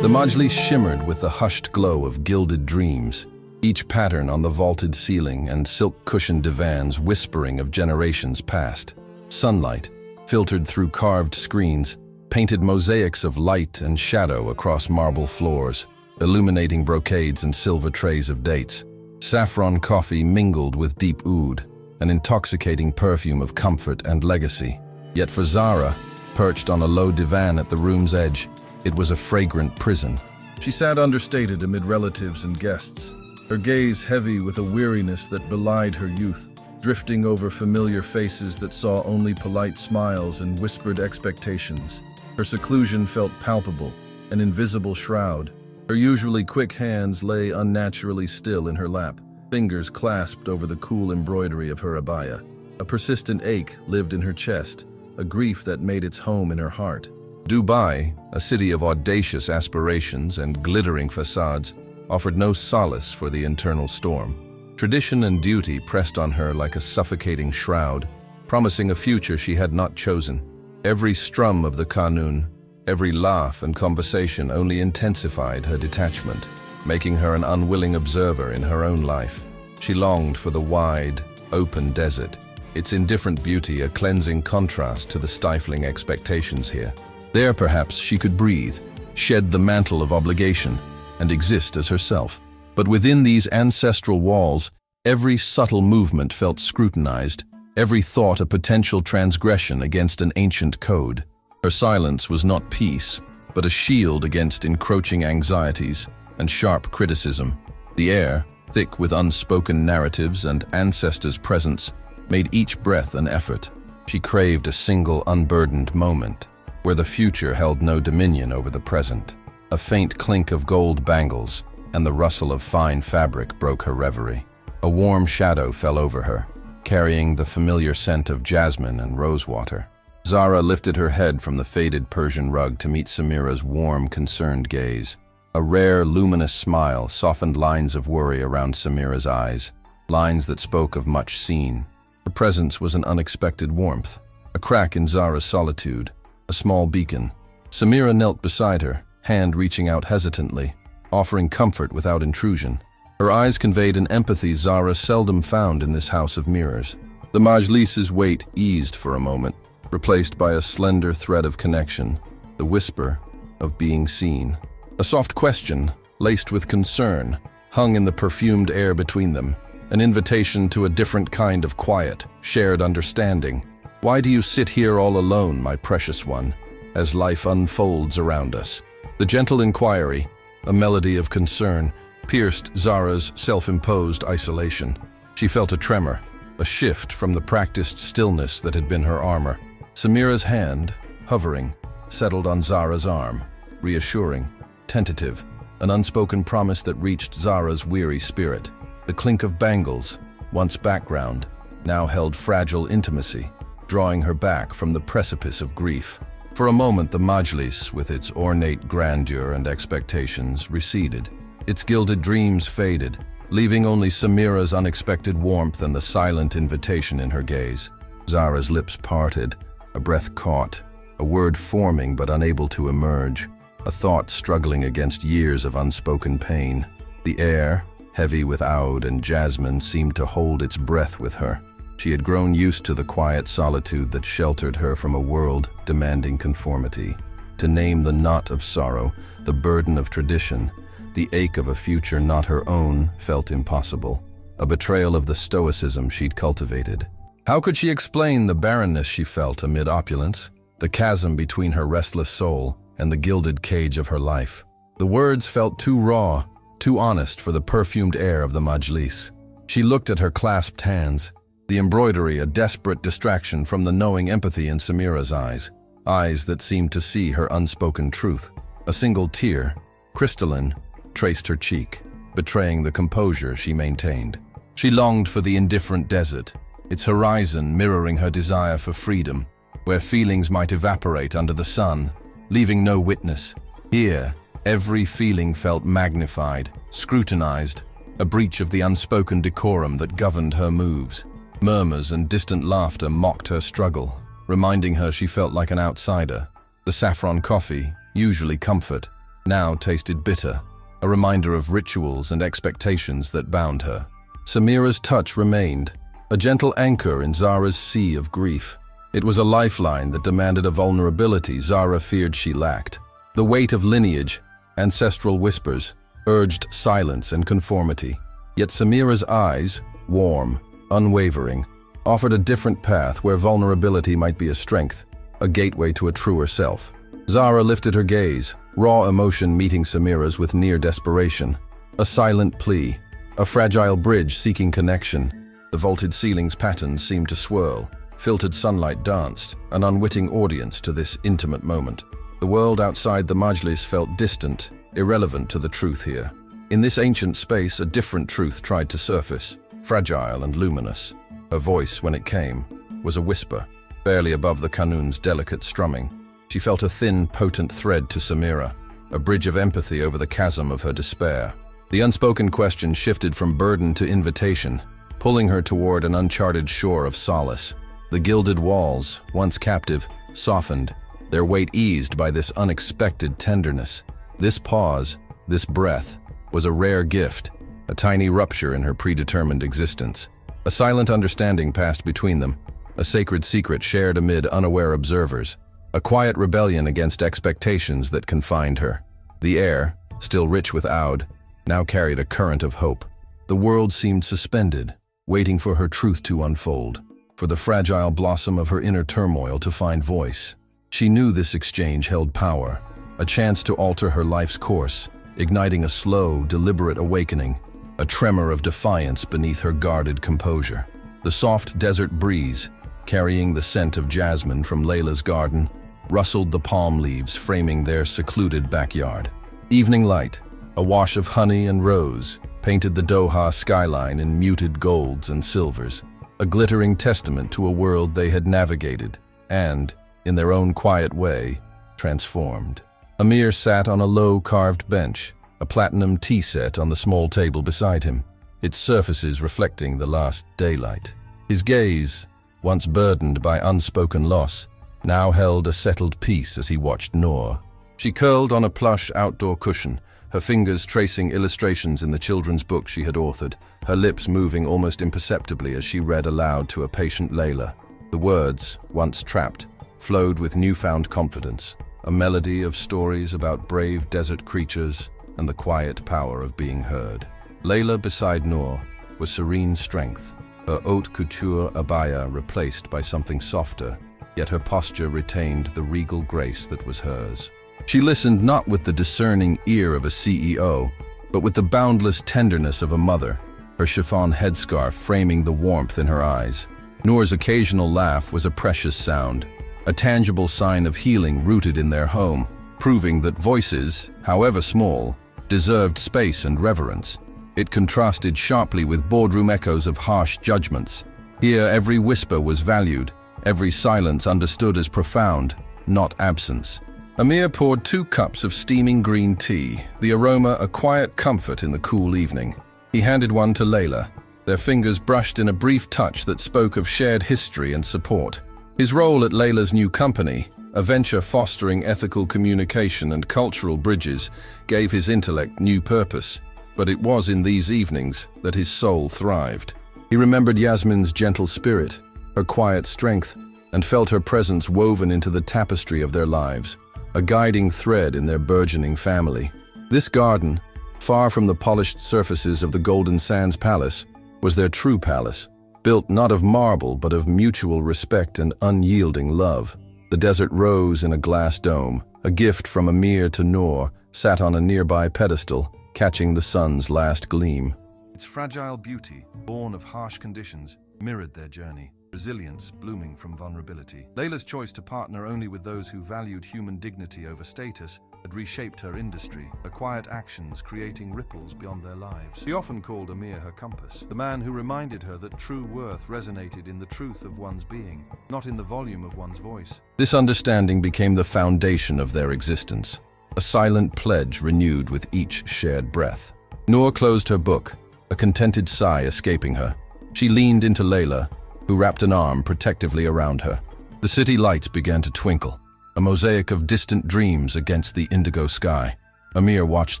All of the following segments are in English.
The majlis shimmered with the hushed glow of gilded dreams, each pattern on the vaulted ceiling and silk-cushioned divans whispering of generations past. Sunlight, filtered through carved screens, painted mosaics of light and shadow across marble floors, illuminating brocades and silver trays of dates. Saffron coffee mingled with deep oud, an intoxicating perfume of comfort and legacy. Yet for Zara, perched on a low divan at the room's edge, it was a fragrant prison. She sat understated amid relatives and guests, her gaze heavy with a weariness that belied her youth, drifting over familiar faces that saw only polite smiles and whispered expectations. Her seclusion felt palpable, an invisible shroud. Her usually quick hands lay unnaturally still in her lap, fingers clasped over the cool embroidery of her abaya. A persistent ache lived in her chest, a grief that made its home in her heart. Dubai, a city of audacious aspirations and glittering facades, offered no solace for the internal storm. Tradition and duty pressed on her like a suffocating shroud, promising a future she had not chosen. Every strum of the qanun, every laugh and conversation only intensified her detachment, making her an unwilling observer in her own life. She longed for the wide, open desert, its indifferent beauty a cleansing contrast to the stifling expectations here. There, perhaps, she could breathe, shed the mantle of obligation, and exist as herself. But within these ancestral walls, every subtle movement felt scrutinized, every thought a potential transgression against an ancient code. Her silence was not peace, but a shield against encroaching anxieties and sharp criticism. The air, thick with unspoken narratives and ancestors' presence, made each breath an effort. She craved a single unburdened moment, where the future held no dominion over the present. A faint clink of gold bangles and the rustle of fine fabric broke her reverie. A warm shadow fell over her, carrying the familiar scent of jasmine and rosewater. Zara lifted her head from the faded Persian rug to meet Samira's warm, concerned gaze. A rare, luminous smile softened lines of worry around Samira's eyes, lines that spoke of much seen. Her presence was an unexpected warmth, a crack in Zara's solitude, a small beacon. Samira knelt beside her, hand reaching out hesitantly, offering comfort without intrusion. Her eyes conveyed an empathy Zara seldom found in this house of mirrors. The majlis's weight eased for a moment, replaced by a slender thread of connection, the whisper of being seen. A soft question, laced with concern, hung in the perfumed air between them, an invitation to a different kind of quiet, shared understanding. Why do you sit here all alone, my precious one, as life unfolds around us? The gentle inquiry, a melody of concern, pierced Zara's self-imposed isolation. She felt a tremor, a shift from the practiced stillness that had been her armor. Samira's hand, hovering, settled on Zara's arm, reassuring, tentative, an unspoken promise that reached Zara's weary spirit. The clink of bangles, once background, now held fragile intimacy, drawing her back from the precipice of grief. For a moment, the majlis, with its ornate grandeur and expectations, receded. Its gilded dreams faded, leaving only Samira's unexpected warmth and the silent invitation in her gaze. Zara's lips parted, a breath caught, a word forming but unable to emerge, a thought struggling against years of unspoken pain. The air, heavy with oud and jasmine, seemed to hold its breath with her. She had grown used to the quiet solitude that sheltered her from a world demanding conformity. To name the knot of sorrow, the burden of tradition, the ache of a future not her own, felt impossible. A betrayal of the stoicism she'd cultivated. How could she explain the barrenness she felt amid opulence, the chasm between her restless soul and the gilded cage of her life? The words felt too raw, too honest for the perfumed air of the majlis. She looked at her clasped hands, the embroidery a desperate distraction from the knowing empathy in Samira's eyes, eyes that seemed to see her unspoken truth. A single tear, crystalline, traced her cheek, betraying the composure she maintained. She longed for the indifferent desert, its horizon mirroring her desire for freedom, where feelings might evaporate under the sun, leaving no witness. Here, every feeling felt magnified, scrutinized, a breach of the unspoken decorum that governed her moves. Murmurs and distant laughter mocked her struggle, reminding her she felt like an outsider. The saffron coffee, usually comfort, now tasted bitter, a reminder of rituals and expectations that bound her. Samira's touch remained, a gentle anchor in Zara's sea of grief. It was a lifeline that demanded a vulnerability Zara feared she lacked. The weight of lineage, ancestral whispers, urged silence and conformity. Yet Samira's eyes, warm, unwavering, offered a different path where vulnerability might be a strength, a gateway to a truer self. Zara lifted her gaze, raw emotion meeting Samira's with near desperation. A silent plea, a fragile bridge seeking connection. The vaulted ceiling's patterns seemed to swirl. Filtered sunlight danced, an unwitting audience to this intimate moment. The world outside the majlis felt distant, irrelevant to the truth here. In this ancient space, a different truth tried to surface, fragile and luminous. Her voice, when it came, was a whisper, barely above the qanun's delicate strumming. She felt a thin, potent thread to Samira, a bridge of empathy over the chasm of her despair. The unspoken question shifted from burden to invitation, pulling her toward an uncharted shore of solace. The gilded walls, once captive, softened, their weight eased by this unexpected tenderness. This pause, this breath, was a rare gift, a tiny rupture in her predetermined existence. A silent understanding passed between them, a sacred secret shared amid unaware observers, a quiet rebellion against expectations that confined her. The air, still rich with oude, now carried a current of hope. The world seemed suspended, waiting for her truth to unfold, for the fragile blossom of her inner turmoil to find voice. She knew this exchange held power, a chance to alter her life's course, igniting a slow, deliberate awakening, a tremor of defiance beneath her guarded composure. The soft desert breeze, carrying the scent of jasmine from Layla's garden, rustled the palm leaves framing their secluded backyard. Evening light, a wash of honey and rose, painted the Doha skyline in muted golds and silvers, a glittering testament to a world they had navigated and, in their own quiet way, transformed. Amir sat on a low carved bench, a platinum tea set on the small table beside him, its surfaces reflecting the last daylight. His gaze, once burdened by unspoken loss, now held a settled peace as he watched Noor. She curled on a plush outdoor cushion, her fingers tracing illustrations in the children's book she had authored, her lips moving almost imperceptibly as she read aloud to a patient Layla. The words, once trapped, flowed with newfound confidence, a melody of stories about brave desert creatures and the quiet power of being heard. Layla beside Noor was serene strength, her haute couture abaya replaced by something softer, yet her posture retained the regal grace that was hers. She listened not with the discerning ear of a CEO, but with the boundless tenderness of a mother, her chiffon headscarf framing the warmth in her eyes. Noor's occasional laugh was a precious sound, a tangible sign of healing rooted in their home, proving that voices, however small, deserved space and reverence. It contrasted sharply with boardroom echoes of harsh judgments. Here every whisper was valued, every silence understood as profound, not absence. Amir poured 2 cups of steaming green tea, the aroma a quiet comfort in the cool evening. He handed one to Layla, their fingers brushed in a brief touch that spoke of shared history and support. His role at Layla's new company, a venture fostering ethical communication and cultural bridges, gave his intellect new purpose, but it was in these evenings that his soul thrived. He remembered Yasmin's gentle spirit, her quiet strength, and felt her presence woven into the tapestry of their lives, a guiding thread in their burgeoning family. This garden, far from the polished surfaces of the Golden Sands Palace, was their true palace, built not of marble but of mutual respect and unyielding love. The desert rose in a glass dome, a gift from Amir to Noor, sat on a nearby pedestal, catching the sun's last gleam. Its fragile beauty, born of harsh conditions, mirrored their journey, resilience blooming from vulnerability. Layla's choice to partner only with those who valued human dignity over status had reshaped her industry, her quiet actions creating ripples beyond their lives. She often called Amir her compass, the man who reminded her that true worth resonated in the truth of one's being, not in the volume of one's voice. This understanding became the foundation of their existence, a silent pledge renewed with each shared breath. Noor closed her book, a contented sigh escaping her. She leaned into Layla, who wrapped an arm protectively around her. The city lights began to twinkle, a mosaic of distant dreams against the indigo sky. Amir watched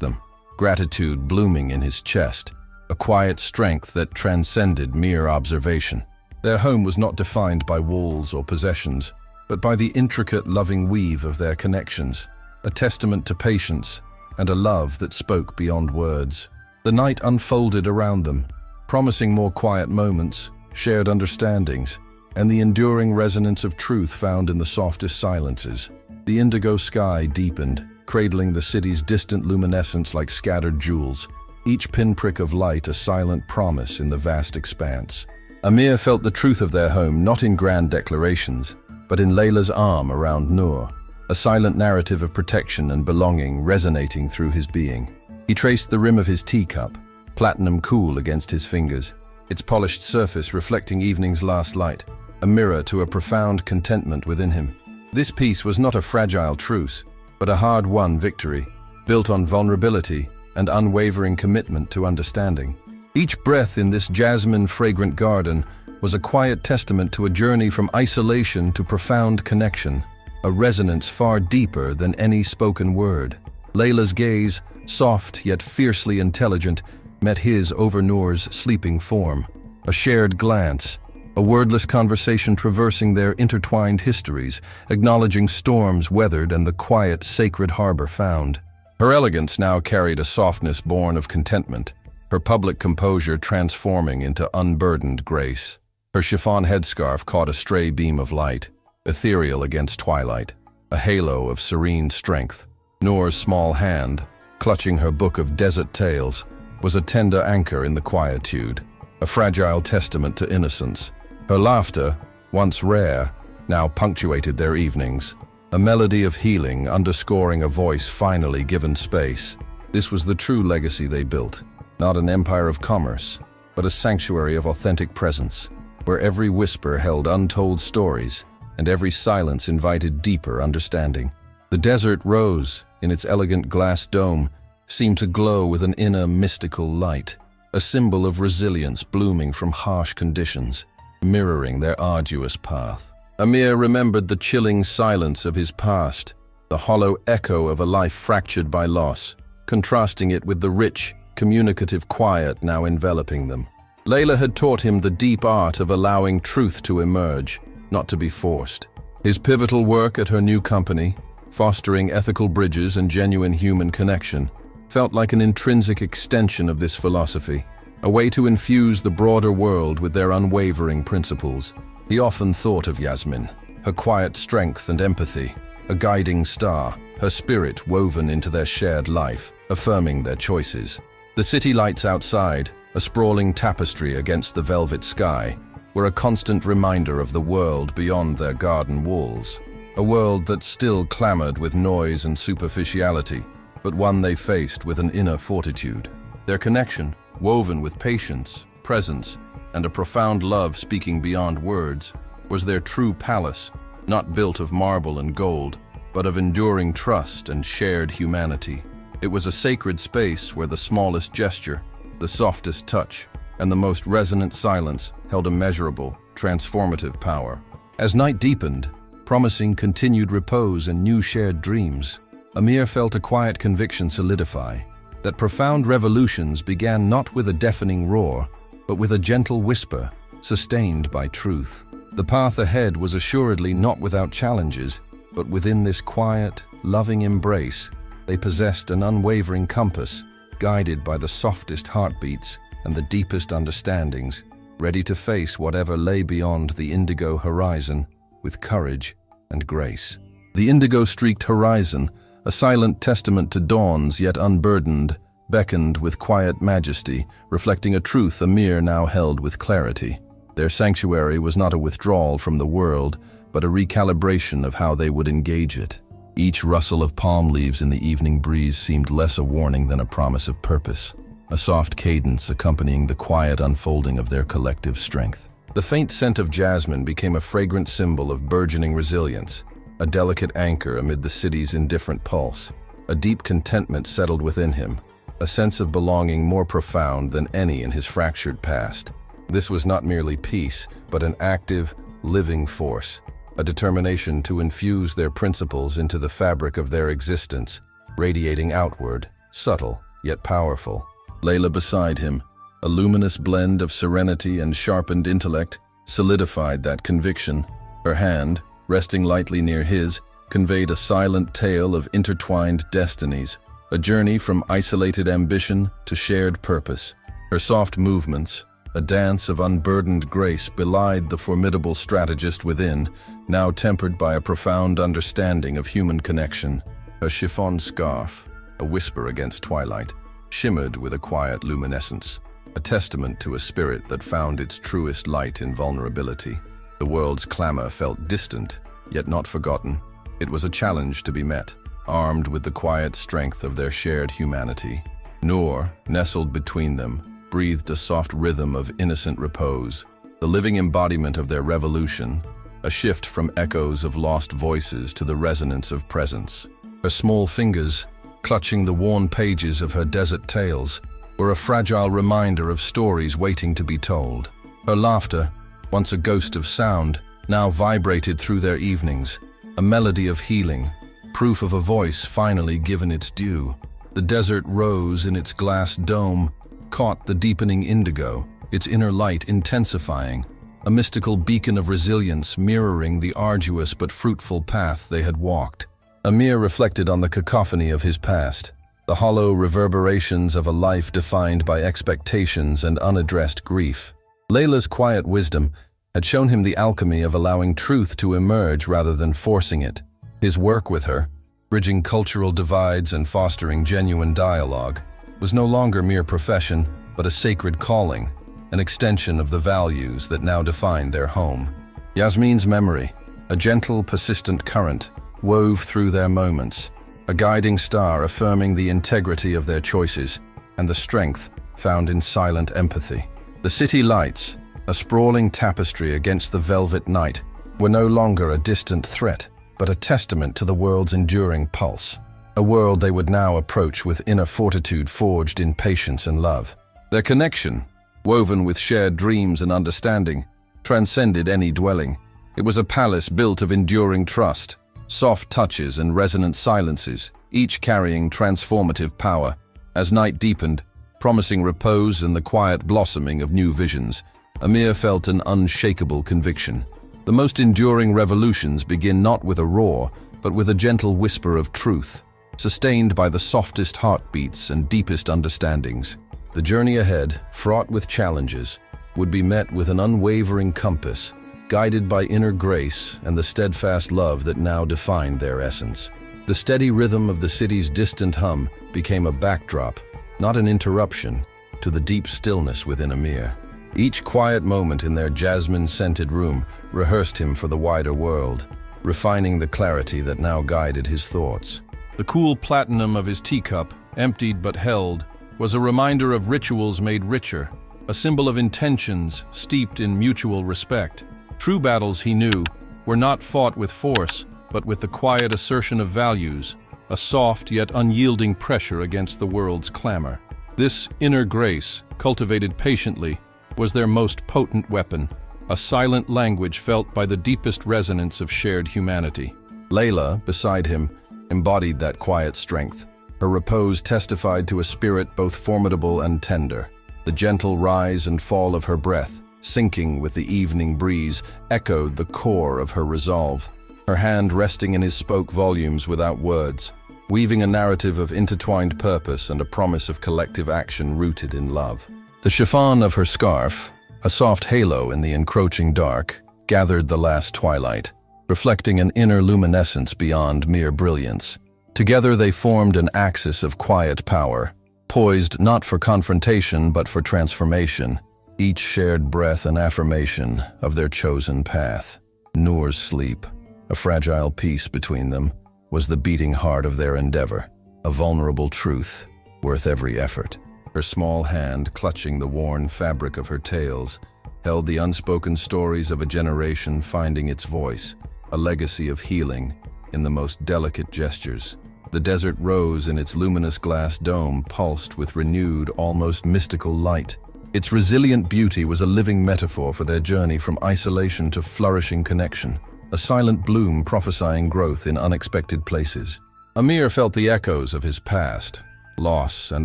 them, gratitude blooming in his chest, a quiet strength that transcended mere observation. Their home was not defined by walls or possessions, but by the intricate, loving weave of their connections, a testament to patience and a love that spoke beyond words. The night unfolded around them, promising more quiet moments, shared understandings, and the enduring resonance of truth found in the softest silences. The indigo sky deepened, cradling the city's distant luminescence like scattered jewels, each pinprick of light a silent promise in the vast expanse. Amir felt the truth of their home not in grand declarations, but in Layla's arm around Noor, a silent narrative of protection and belonging resonating through his being. He traced the rim of his teacup, platinum cool against his fingers, its polished surface reflecting evening's last light, a mirror to a profound contentment within him. This piece was not a fragile truce, but a hard-won victory, built on vulnerability and unwavering commitment to understanding. Each breath in this jasmine-fragrant garden was a quiet testament to a journey from isolation to profound connection, a resonance far deeper than any spoken word. Layla's gaze, soft yet fiercely intelligent, met his over Noor's sleeping form. A shared glance, a wordless conversation traversing their intertwined histories, acknowledging storms weathered and the quiet, sacred harbor found. Her elegance now carried a softness born of contentment, her public composure transforming into unburdened grace. Her chiffon headscarf caught a stray beam of light, ethereal against twilight, a halo of serene strength. Noor's small hand, clutching her book of desert tales, was a tender anchor in the quietude, a fragile testament to innocence. Her laughter, once rare, now punctuated their evenings, a melody of healing underscoring a voice finally given space. This was the true legacy they built, not an empire of commerce, but a sanctuary of authentic presence, where every whisper held untold stories and every silence invited deeper understanding. The desert rose, in its elegant glass dome, seemed to glow with an inner mystical light, a symbol of resilience blooming from harsh conditions, mirroring their arduous path. Amir remembered the chilling silence of his past, the hollow echo of a life fractured by loss, contrasting it with the rich, communicative quiet now enveloping them. Layla had taught him the deep art of allowing truth to emerge, not to be forced. His pivotal work at her new company, fostering ethical bridges and genuine human connection, felt like an intrinsic extension of this philosophy, a way to infuse the broader world with their unwavering principles. He often thought of Yasmin, her quiet strength and empathy, a guiding star, her spirit woven into their shared life, affirming their choices. The city lights outside, a sprawling tapestry against the velvet sky, were a constant reminder of the world beyond their garden walls, a world that still clamored with noise and superficiality, but one they faced with an inner fortitude. Their connection, woven with patience, presence, and a profound love speaking beyond words, was their true palace, not built of marble and gold, but of enduring trust and shared humanity. It was a sacred space where the smallest gesture, the softest touch, and the most resonant silence held immeasurable, transformative power. As night deepened, promising continued repose and new shared dreams, Amir felt a quiet conviction solidify, that profound revolutions began not with a deafening roar, but with a gentle whisper, sustained by truth. The path ahead was assuredly not without challenges, but within this quiet, loving embrace, they possessed an unwavering compass, guided by the softest heartbeats and the deepest understandings, ready to face whatever lay beyond the indigo horizon with courage and grace. The indigo-streaked horizon, a silent testament to dawns yet unburdened, beckoned with quiet majesty, reflecting a truth Amir now held with clarity. Their sanctuary was not a withdrawal from the world, but a recalibration of how they would engage it. Each rustle of palm leaves in the evening breeze seemed less a warning than a promise of purpose, a soft cadence accompanying the quiet unfolding of their collective strength. The faint scent of jasmine became a fragrant symbol of burgeoning resilience, a delicate anchor amid the city's indifferent pulse. A deep contentment settled within him, a sense of belonging more profound than any in his fractured past. This was not merely peace, but an active, living force, a determination to infuse their principles into the fabric of their existence, radiating outward, subtle yet powerful. Layla beside him, a luminous blend of serenity and sharpened intellect, solidified that conviction. Her hand, resting lightly near his, conveyed a silent tale of intertwined destinies, a journey from isolated ambition to shared purpose. Her soft movements, a dance of unburdened grace, belied the formidable strategist within, now tempered by a profound understanding of human connection. Her chiffon scarf, a whisper against twilight, shimmered with a quiet luminescence, a testament to a spirit that found its truest light in vulnerability. The world's clamor felt distant, yet not forgotten. It was a challenge to be met, armed with the quiet strength of their shared humanity. Noor, nestled between them, breathed a soft rhythm of innocent repose, the living embodiment of their revolution, a shift from echoes of lost voices to the resonance of presence. Her small fingers, clutching the worn pages of her desert tales, were a fragile reminder of stories waiting to be told. Her laughter, once a ghost of sound, now vibrated through their evenings, a melody of healing, proof of a voice finally given its due. The desert rose in its glass dome caught the deepening indigo, its inner light intensifying, a mystical beacon of resilience mirroring the arduous but fruitful path they had walked. Amir reflected on the cacophony of his past, the hollow reverberations of a life defined by expectations and unaddressed grief. Layla's quiet wisdom had shown him the alchemy of allowing truth to emerge rather than forcing it. His work with her, bridging cultural divides and fostering genuine dialogue, was no longer mere profession, but a sacred calling, an extension of the values that now defined their home. Yasmin's memory, a gentle, persistent current, wove through their moments, a guiding star affirming the integrity of their choices and the strength found in silent empathy. The city lights, a sprawling tapestry against the velvet night, were no longer a distant threat, but a testament to the world's enduring pulse, a world they would now approach with inner fortitude forged in patience and love. Their connection, woven with shared dreams and understanding, transcended any dwelling. It was a palace built of enduring trust, soft touches and resonant silences, each carrying transformative power. As night deepened, promising repose and the quiet blossoming of new visions, Amir felt an unshakable conviction. The most enduring revolutions begin not with a roar, but with a gentle whisper of truth, sustained by the softest heartbeats and deepest understandings. The journey ahead, fraught with challenges, would be met with an unwavering compass, guided by inner grace and the steadfast love that now defined their essence. The steady rhythm of the city's distant hum became a backdrop, not an interruption, to the deep stillness within Amir. Each quiet moment in their jasmine-scented room rehearsed him for the wider world, refining the clarity that now guided his thoughts. The cool platinum of his teacup, emptied but held, was a reminder of rituals made richer, a symbol of intentions steeped in mutual respect. True battles, he knew, were not fought with force, but with the quiet assertion of values, a soft yet unyielding pressure against the world's clamor. This inner grace, cultivated patiently, was their most potent weapon, a silent language felt by the deepest resonance of shared humanity. Layla, beside him, embodied that quiet strength. Her repose testified to a spirit both formidable and tender. The gentle rise and fall of her breath, sinking with the evening breeze, echoed the core of her resolve. Her hand resting in his spoke volumes without words, weaving a narrative of intertwined purpose and a promise of collective action rooted in love. The chiffon of her scarf, a soft halo in the encroaching dark, gathered the last twilight, reflecting an inner luminescence beyond mere brilliance. Together they formed an axis of quiet power, poised not for confrontation but for transformation. Each shared breath and affirmation of their chosen path. Noor's sleep, a fragile peace between them, was the beating heart of their endeavor, a vulnerable truth worth every effort. Her small hand, clutching the worn fabric of her tales, held the unspoken stories of a generation finding its voice, a legacy of healing in the most delicate gestures. The desert rose in its luminous glass dome pulsed with renewed, almost mystical light. Its resilient beauty was a living metaphor for their journey from isolation to flourishing connection, a silent bloom prophesying growth in unexpected places. Amir felt the echoes of his past, loss and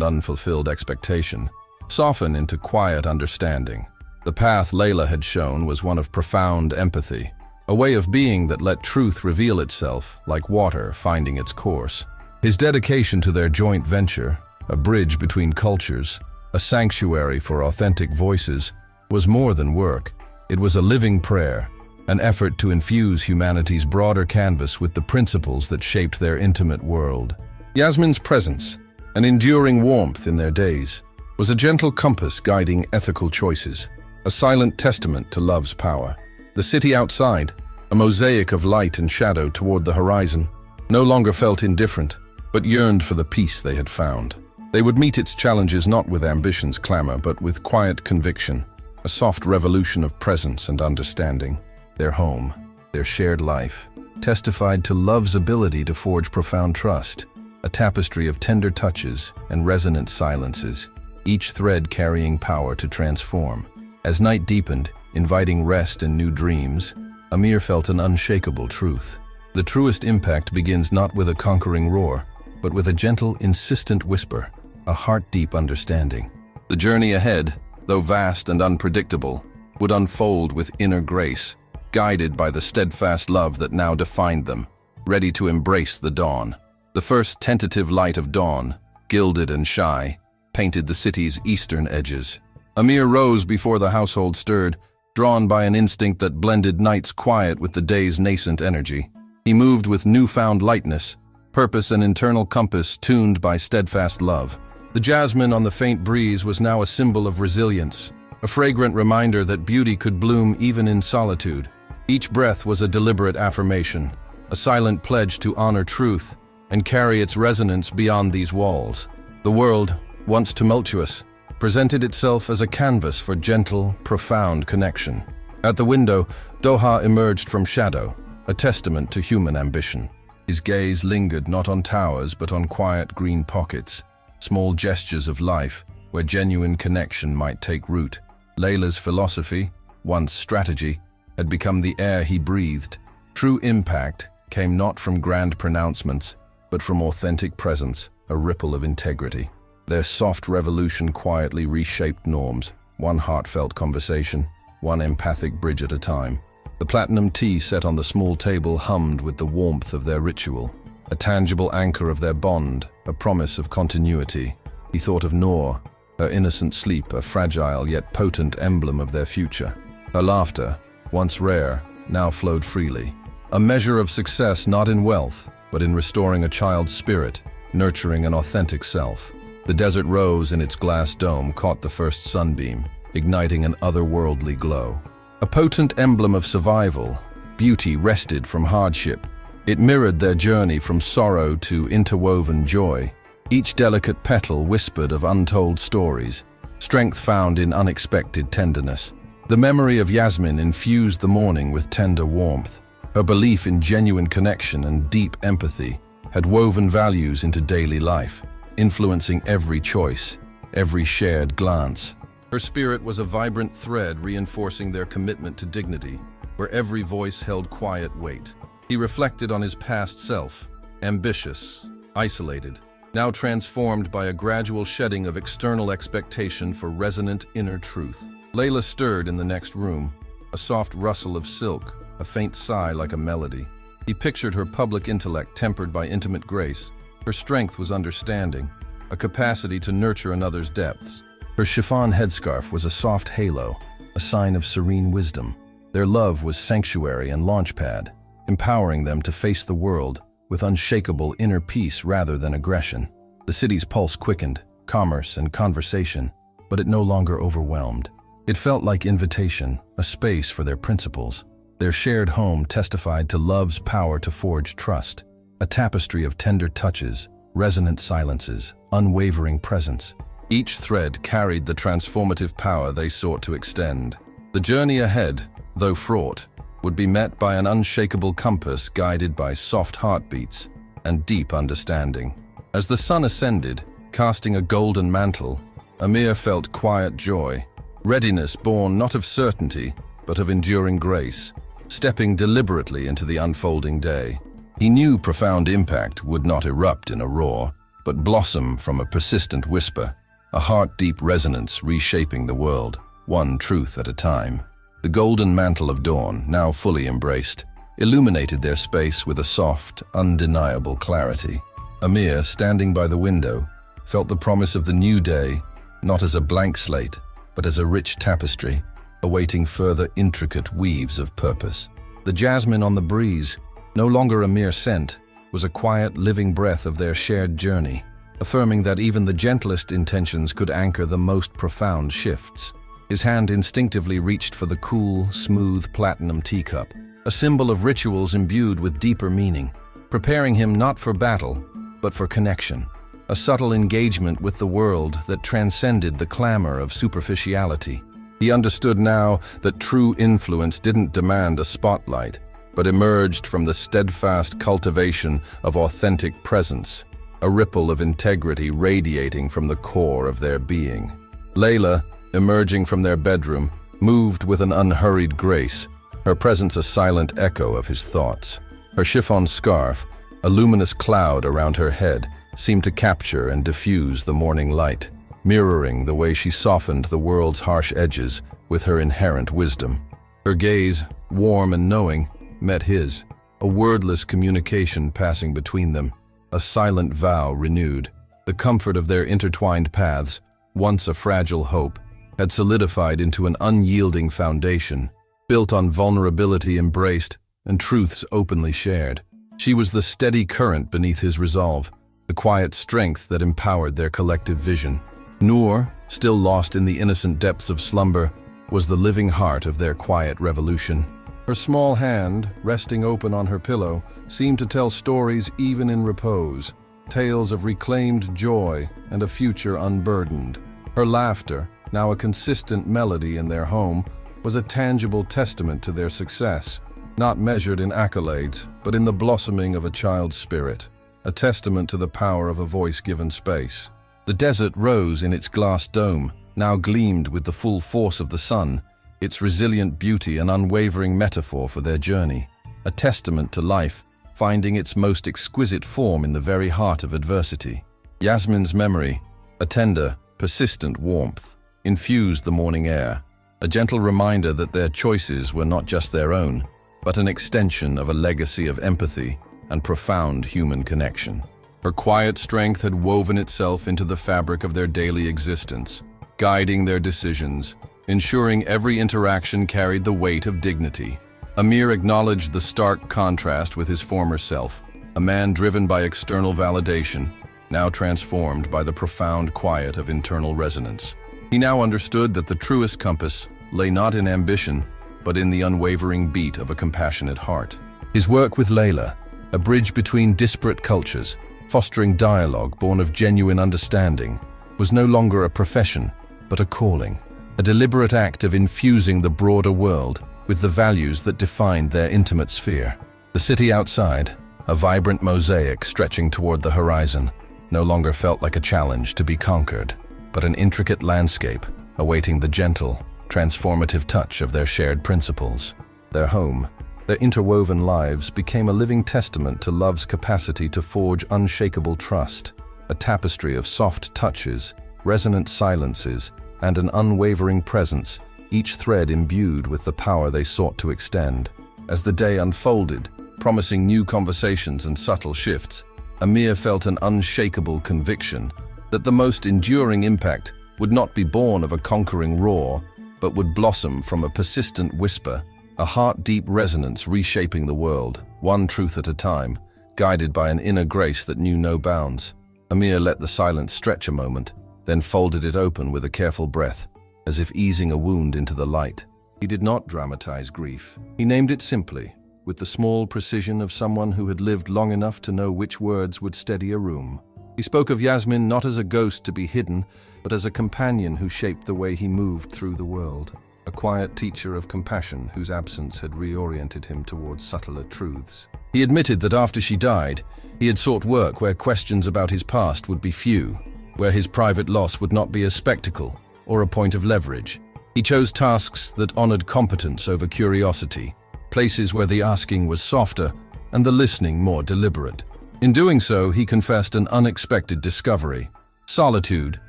unfulfilled expectation, soften into quiet understanding. The path Layla had shown was one of profound empathy, a way of being that let truth reveal itself like water finding its course. His dedication to their joint venture, a bridge between cultures, a sanctuary for authentic voices, was more than work. It was a living prayer, an effort to infuse humanity's broader canvas with the principles that shaped their intimate world. Yasmin's presence, an enduring warmth in their days, was a gentle compass guiding ethical choices, a silent testament to love's power. The city outside, a mosaic of light and shadow toward the horizon, no longer felt indifferent, but yearned for the peace they had found. They would meet its challenges not with ambition's clamor, but with quiet conviction, a soft revolution of presence and understanding. Their home, their shared life, testified to love's ability to forge profound trust, a tapestry of tender touches and resonant silences, each thread carrying power to transform. As night deepened, inviting rest and new dreams, Amir felt an unshakable truth. The truest impact begins not with a conquering roar, but with a gentle, insistent whisper, a heart-deep understanding. The journey ahead, though vast and unpredictable, would unfold with inner grace, guided by the steadfast love that now defined them, ready to embrace the dawn. The first tentative light of dawn, gilded and shy, painted the city's eastern edges. Amir rose before the household stirred, drawn by an instinct that blended night's quiet with the day's nascent energy. He moved with newfound lightness, purpose and internal compass tuned by steadfast love. The jasmine on the faint breeze was now a symbol of resilience, a fragrant reminder that beauty could bloom even in solitude. Each breath was a deliberate affirmation, a silent pledge to honor truth and carry its resonance beyond these walls. The world, once tumultuous, presented itself as a canvas for gentle, profound connection. At the window, Doha emerged from shadow, a testament to human ambition. His gaze lingered not on towers but on quiet green pockets, small gestures of life where genuine connection might take root. Layla's philosophy, once strategy, had become the air he breathed. True impact came not from grand pronouncements, but from authentic presence, a ripple of integrity. Their soft revolution quietly reshaped norms, one heartfelt conversation, one empathic bridge at a time. The platinum tea set on the small table hummed with the warmth of their ritual, a tangible anchor of their bond, a promise of continuity. He thought of Noor, her innocent sleep, a fragile yet potent emblem of their future. Her laughter, once rare, now flowed freely. A measure of success not in wealth, but in restoring a child's spirit, nurturing an authentic self. The desert rose in its glass dome caught the first sunbeam, igniting an otherworldly glow. A potent emblem of survival, beauty wrested from hardship. It mirrored their journey from sorrow to interwoven joy. Each delicate petal whispered of untold stories, strength found in unexpected tenderness. The memory of Yasmin infused the morning with tender warmth. Her belief in genuine connection and deep empathy had woven values into daily life, influencing every choice, every shared glance. Her spirit was a vibrant thread reinforcing their commitment to dignity, where every voice held quiet weight. He reflected on his past self, ambitious, isolated, now transformed by a gradual shedding of external expectation for resonant inner truth. Layla stirred in the next room, a soft rustle of silk, a faint sigh like a melody. He pictured her public intellect tempered by intimate grace. Her strength was understanding, a capacity to nurture another's depths. Her chiffon headscarf was a soft halo, a sign of serene wisdom. Their love was sanctuary and launchpad, empowering them to face the world with unshakable inner peace rather than aggression. The city's pulse quickened, commerce and conversation, but it no longer overwhelmed. It felt like invitation, a space for their principles. Their shared home testified to love's power to forge trust, a tapestry of tender touches, resonant silences, unwavering presence. Each thread carried the transformative power they sought to extend. The journey ahead, though fraught, would be met by an unshakable compass guided by soft heartbeats and deep understanding. As the sun ascended, casting a golden mantle, Amir felt quiet joy, readiness born not of certainty, but of enduring grace, stepping deliberately into the unfolding day. He knew profound impact would not erupt in a roar, but blossom from a persistent whisper, a heart-deep resonance reshaping the world, one truth at a time. The golden mantle of dawn, now fully embraced, illuminated their space with a soft, undeniable clarity. Amir, standing by the window, felt the promise of the new day, not as a blank slate, but as a rich tapestry, awaiting further intricate weaves of purpose. The jasmine on the breeze, no longer a mere scent, was a quiet, living breath of their shared journey, affirming that even the gentlest intentions could anchor the most profound shifts. His hand instinctively reached for the cool, smooth platinum teacup, a symbol of rituals imbued with deeper meaning, preparing him not for battle, but for connection, a subtle engagement with the world that transcended the clamor of superficiality. He understood now that true influence didn't demand a spotlight, but emerged from the steadfast cultivation of authentic presence, a ripple of integrity radiating from the core of their being. Layla, emerging from their bedroom, moved with an unhurried grace, her presence a silent echo of his thoughts. Her chiffon scarf, a luminous cloud around her head, seemed to capture and diffuse the morning light, mirroring the way she softened the world's harsh edges with her inherent wisdom. Her gaze, warm and knowing, met his, a wordless communication passing between them, a silent vow renewed. The comfort of their intertwined paths, once a fragile hope, had solidified into an unyielding foundation, built on vulnerability embraced and truths openly shared. She was the steady current beneath his resolve, the quiet strength that empowered their collective vision. Noor, still lost in the innocent depths of slumber, was the living heart of their quiet revolution. Her small hand, resting open on her pillow, seemed to tell stories even in repose, tales of reclaimed joy and a future unburdened. Her laughter, now a consistent melody in their home, was a tangible testament to their success, not measured in accolades, but in the blossoming of a child's spirit, a testament to the power of a voice given space. The desert rose in its glass dome, now gleamed with the full force of the sun, its resilient beauty an unwavering metaphor for their journey, a testament to life finding its most exquisite form in the very heart of adversity. Yasmin's memory, a tender, persistent warmth, infused the morning air, a gentle reminder that their choices were not just their own, but an extension of a legacy of empathy and profound human connection. Her quiet strength had woven itself into the fabric of their daily existence, guiding their decisions, ensuring every interaction carried the weight of dignity. Amir acknowledged the stark contrast with his former self, a man driven by external validation, now transformed by the profound quiet of internal resonance. He now understood that the truest compass lay not in ambition, but in the unwavering beat of a compassionate heart. His work with Layla, a bridge between disparate cultures, fostering dialogue born of genuine understanding, was no longer a profession, but a calling, a deliberate act of infusing the broader world with the values that defined their intimate sphere. The city outside, a vibrant mosaic stretching toward the horizon, no longer felt like a challenge to be conquered, but an intricate landscape awaiting the gentle, transformative touch of their shared principles. Their home, their interwoven lives became a living testament to love's capacity to forge unshakable trust, a tapestry of soft touches, resonant silences, and an unwavering presence, each thread imbued with the power they sought to extend. As the day unfolded, promising new conversations and subtle shifts, Amir felt an unshakable conviction that the most enduring impact would not be born of a conquering roar, but would blossom from a persistent whisper, a heart-deep resonance reshaping the world, one truth at a time, guided by an inner grace that knew no bounds. Amir let the silence stretch a moment, then folded it open with a careful breath, as if easing a wound into the light. He did not dramatize grief. He named it simply, with the small precision of someone who had lived long enough to know which words would steady a room. He spoke of Yasmin not as a ghost to be hidden, but as a companion who shaped the way he moved through the world, a quiet teacher of compassion whose absence had reoriented him towards subtler truths. He admitted that after she died, he had sought work where questions about his past would be few, where his private loss would not be a spectacle or a point of leverage. He chose tasks that honored competence over curiosity, places where the asking was softer and the listening more deliberate. In doing so, he confessed an unexpected discovery. Solitude,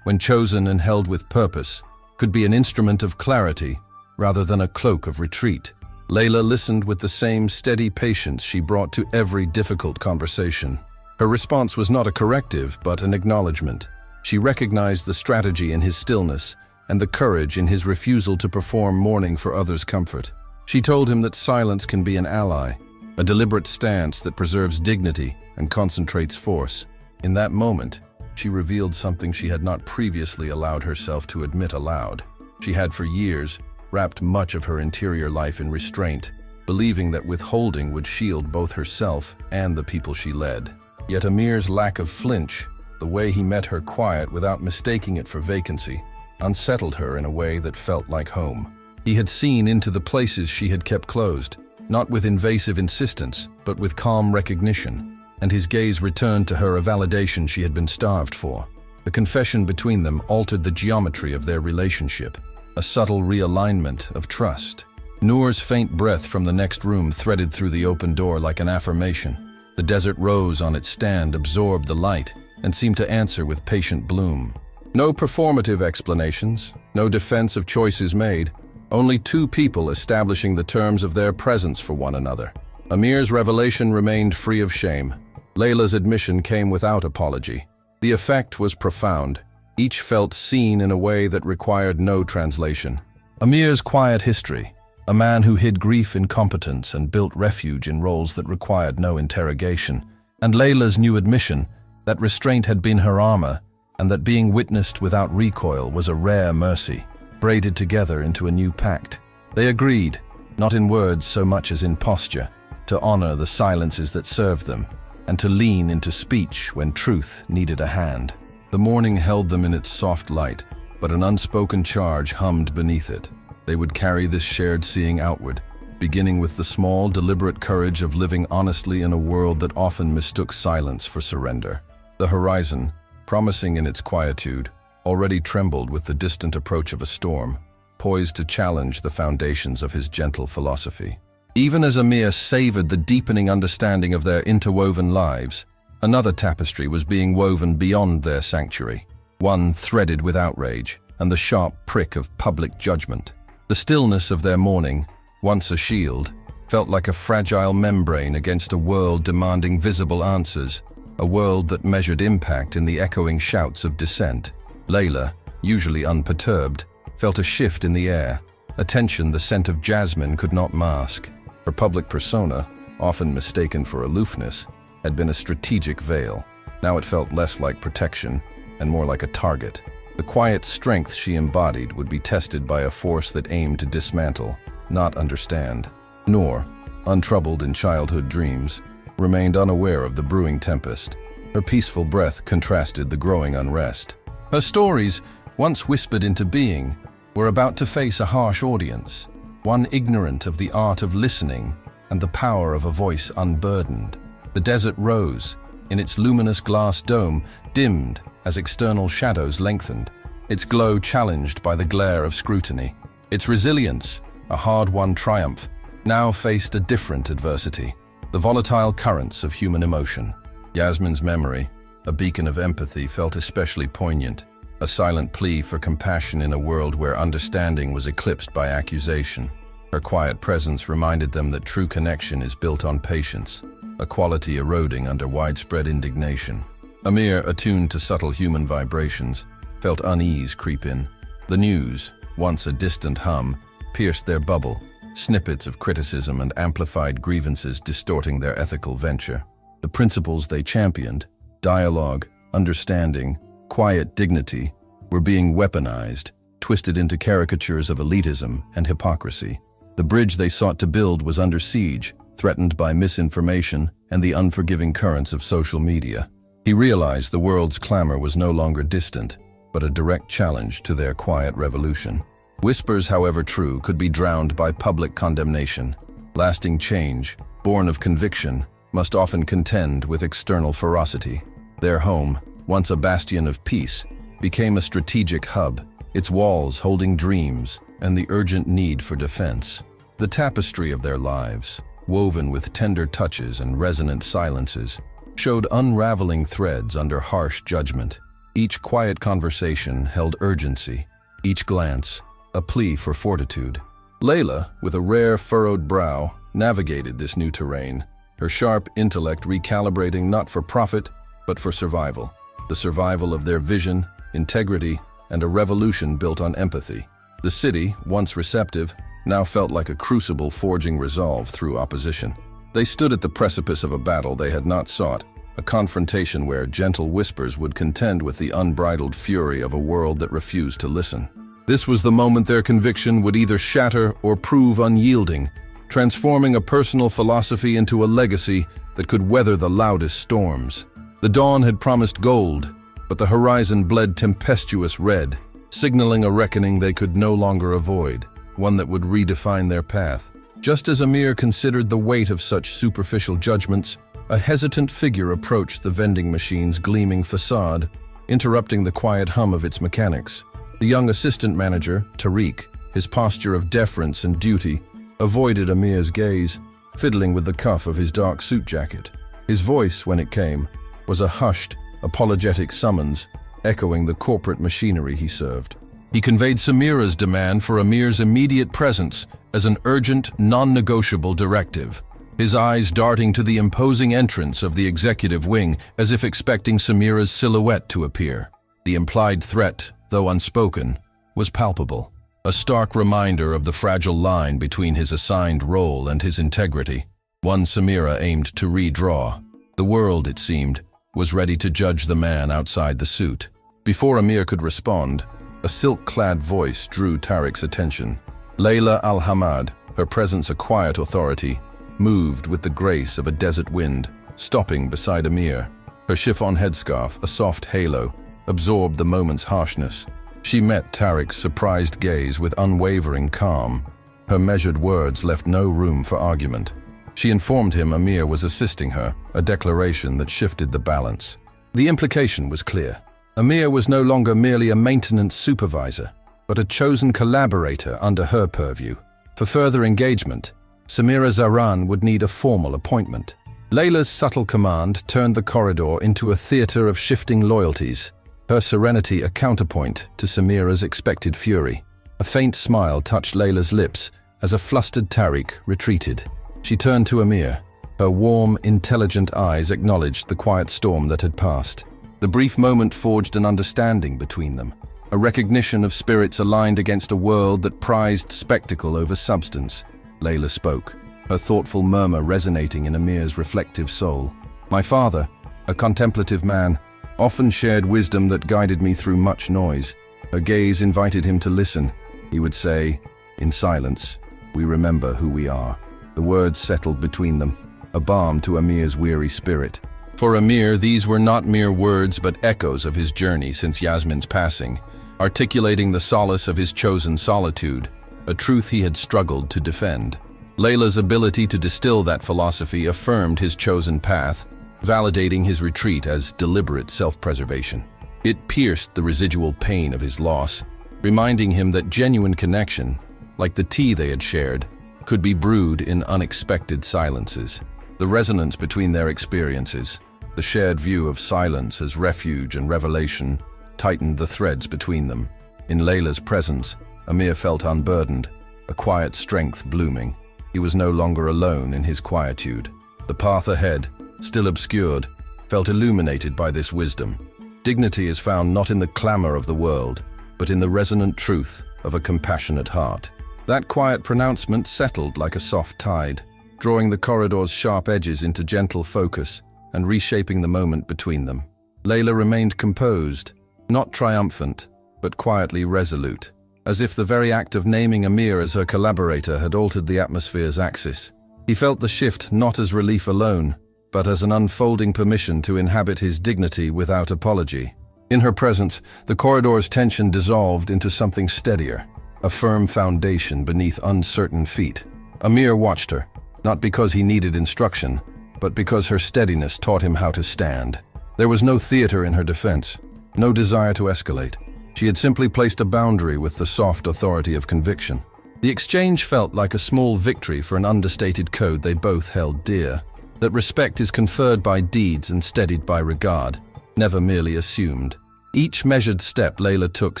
when chosen and held with purpose, could be an instrument of clarity rather than a cloak of retreat. Layla listened with the same steady patience she brought to every difficult conversation. Her response was not a corrective, but an acknowledgement. She recognized the strategy in his stillness and the courage in his refusal to perform mourning for others' comfort. She told him that silence can be an ally, a deliberate stance that preserves dignity and concentrates force. In that moment, she revealed something she had not previously allowed herself to admit aloud. She had for years wrapped much of her interior life in restraint, believing that withholding would shield both herself and the people she led. Yet Amir's lack of flinch, the way he met her quiet without mistaking it for vacancy, unsettled her in a way that felt like home. He had seen into the places she had kept closed, not with invasive insistence, but with calm recognition, and his gaze returned to her a validation she had been starved for. The confession between them altered the geometry of their relationship, a subtle realignment of trust. Noor's faint breath from the next room threaded through the open door like an affirmation. The desert rose on its stand absorbed the light and seemed to answer with patient bloom. No performative explanations, no defense of choices made, only two people establishing the terms of their presence for one another. Amir's revelation remained free of shame. Layla's admission came without apology. The effect was profound. Each felt seen in a way that required no translation. Amir's quiet history, a man who hid grief in competence and built refuge in roles that required no interrogation, and Layla's new admission that restraint had been her armor and that being witnessed without recoil was a rare mercy, braided together into a new pact. They agreed, not in words so much as in posture, to honor the silences that served them, and to lean into speech when truth needed a hand. The morning held them in its soft light, but an unspoken charge hummed beneath it. They would carry this shared seeing outward, beginning with the small, deliberate courage of living honestly in a world that often mistook silence for surrender. The horizon, promising in its quietude, already trembled with the distant approach of a storm, poised to challenge the foundations of his gentle philosophy. Even as Amir savored the deepening understanding of their interwoven lives, another tapestry was being woven beyond their sanctuary, one threaded with outrage and the sharp prick of public judgment. The stillness of their mourning, once a shield, felt like a fragile membrane against a world demanding visible answers, a world that measured impact in the echoing shouts of dissent. Layla, usually unperturbed, felt a shift in the air, a tension the scent of jasmine could not mask. Her public persona, often mistaken for aloofness, had been a strategic veil. Now it felt less like protection and more like a target. The quiet strength she embodied would be tested by a force that aimed to dismantle, not understand. Noor, untroubled in childhood dreams, remained unaware of the brewing tempest. Her peaceful breath contrasted the growing unrest. Her stories, once whispered into being, were about to face a harsh audience, one ignorant of the art of listening and the power of a voice unburdened. The desert rose, in its luminous glass dome, dimmed as external shadows lengthened, its glow challenged by the glare of scrutiny. Its resilience, a hard-won triumph, now faced a different adversity, the volatile currents of human emotion. Yasmin's memory, a beacon of empathy, felt especially poignant, a silent plea for compassion in a world where understanding was eclipsed by accusation. Her quiet presence reminded them that true connection is built on patience, a quality eroding under widespread indignation. Amir, attuned to subtle human vibrations, felt unease creep in. The news, once a distant hum, pierced their bubble, snippets of criticism and amplified grievances distorting their ethical venture. The principles they championed, dialogue, understanding, quiet dignity, were being weaponized, twisted into caricatures of elitism and hypocrisy. The bridge they sought to build was under siege, threatened by misinformation and the unforgiving currents of social media. He realized the world's clamor was no longer distant, but a direct challenge to their quiet revolution. Whispers, however true, could be drowned by public condemnation. Lasting change, born of conviction, must often contend with external ferocity. Their home, once a bastion of peace, became a strategic hub, its walls holding dreams and the urgent need for defense. The tapestry of their lives, woven with tender touches and resonant silences, showed unraveling threads under harsh judgment. Each quiet conversation held urgency, each glance a plea for fortitude. Layla, with a rare furrowed brow, navigated this new terrain, her sharp intellect recalibrating not for profit, but for survival. The survival of their vision, integrity, and a revolution built on empathy. The city, once receptive, now felt like a crucible forging resolve through opposition. They stood at the precipice of a battle they had not sought, a confrontation where gentle whispers would contend with the unbridled fury of a world that refused to listen. This was the moment their conviction would either shatter or prove unyielding, transforming a personal philosophy into a legacy that could weather the loudest storms. The dawn had promised gold, but the horizon bled tempestuous red, signaling a reckoning they could no longer avoid, one that would redefine their path. Just as Amir considered the weight of such superficial judgments, a hesitant figure approached the vending machine's gleaming facade, interrupting the quiet hum of its mechanics. The young assistant manager, Tariq, his posture of deference and duty, avoided Amir's gaze, fiddling with the cuff of his dark suit jacket. His voice, when it came, was a hushed, apologetic summons, echoing the corporate machinery he served. He conveyed Samira's demand for Amir's immediate presence as an urgent, non-negotiable directive, his eyes darting to the imposing entrance of the executive wing as if expecting Samira's silhouette to appear. The implied threat, though unspoken, was palpable, a stark reminder of the fragile line between his assigned role and his integrity, one Samira aimed to redraw. The world, it seemed, was ready to judge the man outside the suit. Before Amir could respond, a silk-clad voice drew Tariq's attention. Layla al-Hamad, her presence a quiet authority, moved with the grace of a desert wind, stopping beside Amir. Her chiffon headscarf, a soft halo, absorbed the moment's harshness. She met Tariq's surprised gaze with unwavering calm. Her measured words left no room for argument. She informed him Amir was assisting her, a declaration that shifted the balance. The implication was clear. Amir was no longer merely a maintenance supervisor, but a chosen collaborator under her purview. For further engagement, Samira Zahran would need a formal appointment. Layla's subtle command turned the corridor into a theater of shifting loyalties, her serenity a counterpoint to Samira's expected fury. A faint smile touched Layla's lips as a flustered Tariq retreated. She turned to Amir. Her warm, intelligent eyes acknowledged the quiet storm that had passed. The brief moment forged an understanding between them, a recognition of spirits aligned against a world that prized spectacle over substance. Layla spoke, her thoughtful murmur resonating in Amir's reflective soul. My father, a contemplative man, often shared wisdom that guided me through much noise. Her gaze invited him to listen. He would say, in silence, "We remember who we are." The words settled between them, a balm to Amir's weary spirit. For Amir, these were not mere words but echoes of his journey since Yasmin's passing, articulating the solace of his chosen solitude, a truth he had struggled to defend. Layla's ability to distill that philosophy affirmed his chosen path, validating his retreat as deliberate self-preservation. It pierced the residual pain of his loss, reminding him that genuine connection, like the tea they had shared, could be brewed in unexpected silences. The resonance between their experiences, the shared view of silence as refuge and revelation, tightened the threads between them. In Layla's presence, Amir felt unburdened, a quiet strength blooming. He was no longer alone in his quietude. The path ahead, still obscured, felt illuminated by this wisdom. Dignity is found not in the clamor of the world, but in the resonant truth of a compassionate heart. That quiet pronouncement settled like a soft tide, drawing the corridor's sharp edges into gentle focus and reshaping the moment between them. Layla remained composed, not triumphant, but quietly resolute, as if the very act of naming Amir as her collaborator had altered the atmosphere's axis. He felt the shift not as relief alone, but as an unfolding permission to inhabit his dignity without apology. In her presence, the corridor's tension dissolved into something steadier, a firm foundation beneath uncertain feet. Amir watched her, not because he needed instruction, but because her steadiness taught him how to stand. There was no theater in her defense, no desire to escalate. She had simply placed a boundary with the soft authority of conviction. The exchange felt like a small victory for an understated code they both held dear, that respect is conferred by deeds and steadied by regard, never merely assumed. Each measured step Layla took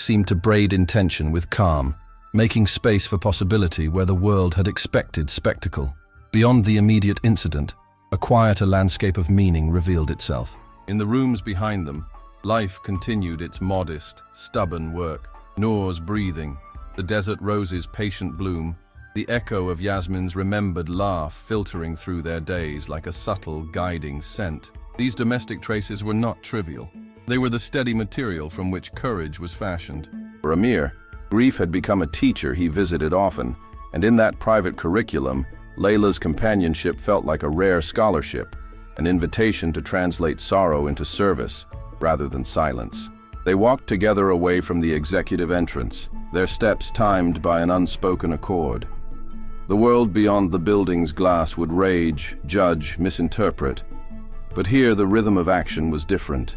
seemed to braid intention with calm, making space for possibility where the world had expected spectacle. Beyond the immediate incident, a quieter landscape of meaning revealed itself. In the rooms behind them, life continued its modest, stubborn work. Noor's breathing, the desert rose's patient bloom, the echo of Yasmin's remembered laugh filtering through their days like a subtle, guiding scent. These domestic traces were not trivial. They were the steady material from which courage was fashioned. For Amir, grief had become a teacher he visited often, and in that private curriculum, Layla's companionship felt like a rare scholarship, an invitation to translate sorrow into service rather than silence. They walked together away from the executive entrance, their steps timed by an unspoken accord. The world beyond the building's glass would rage, judge, misinterpret, but here the rhythm of action was different.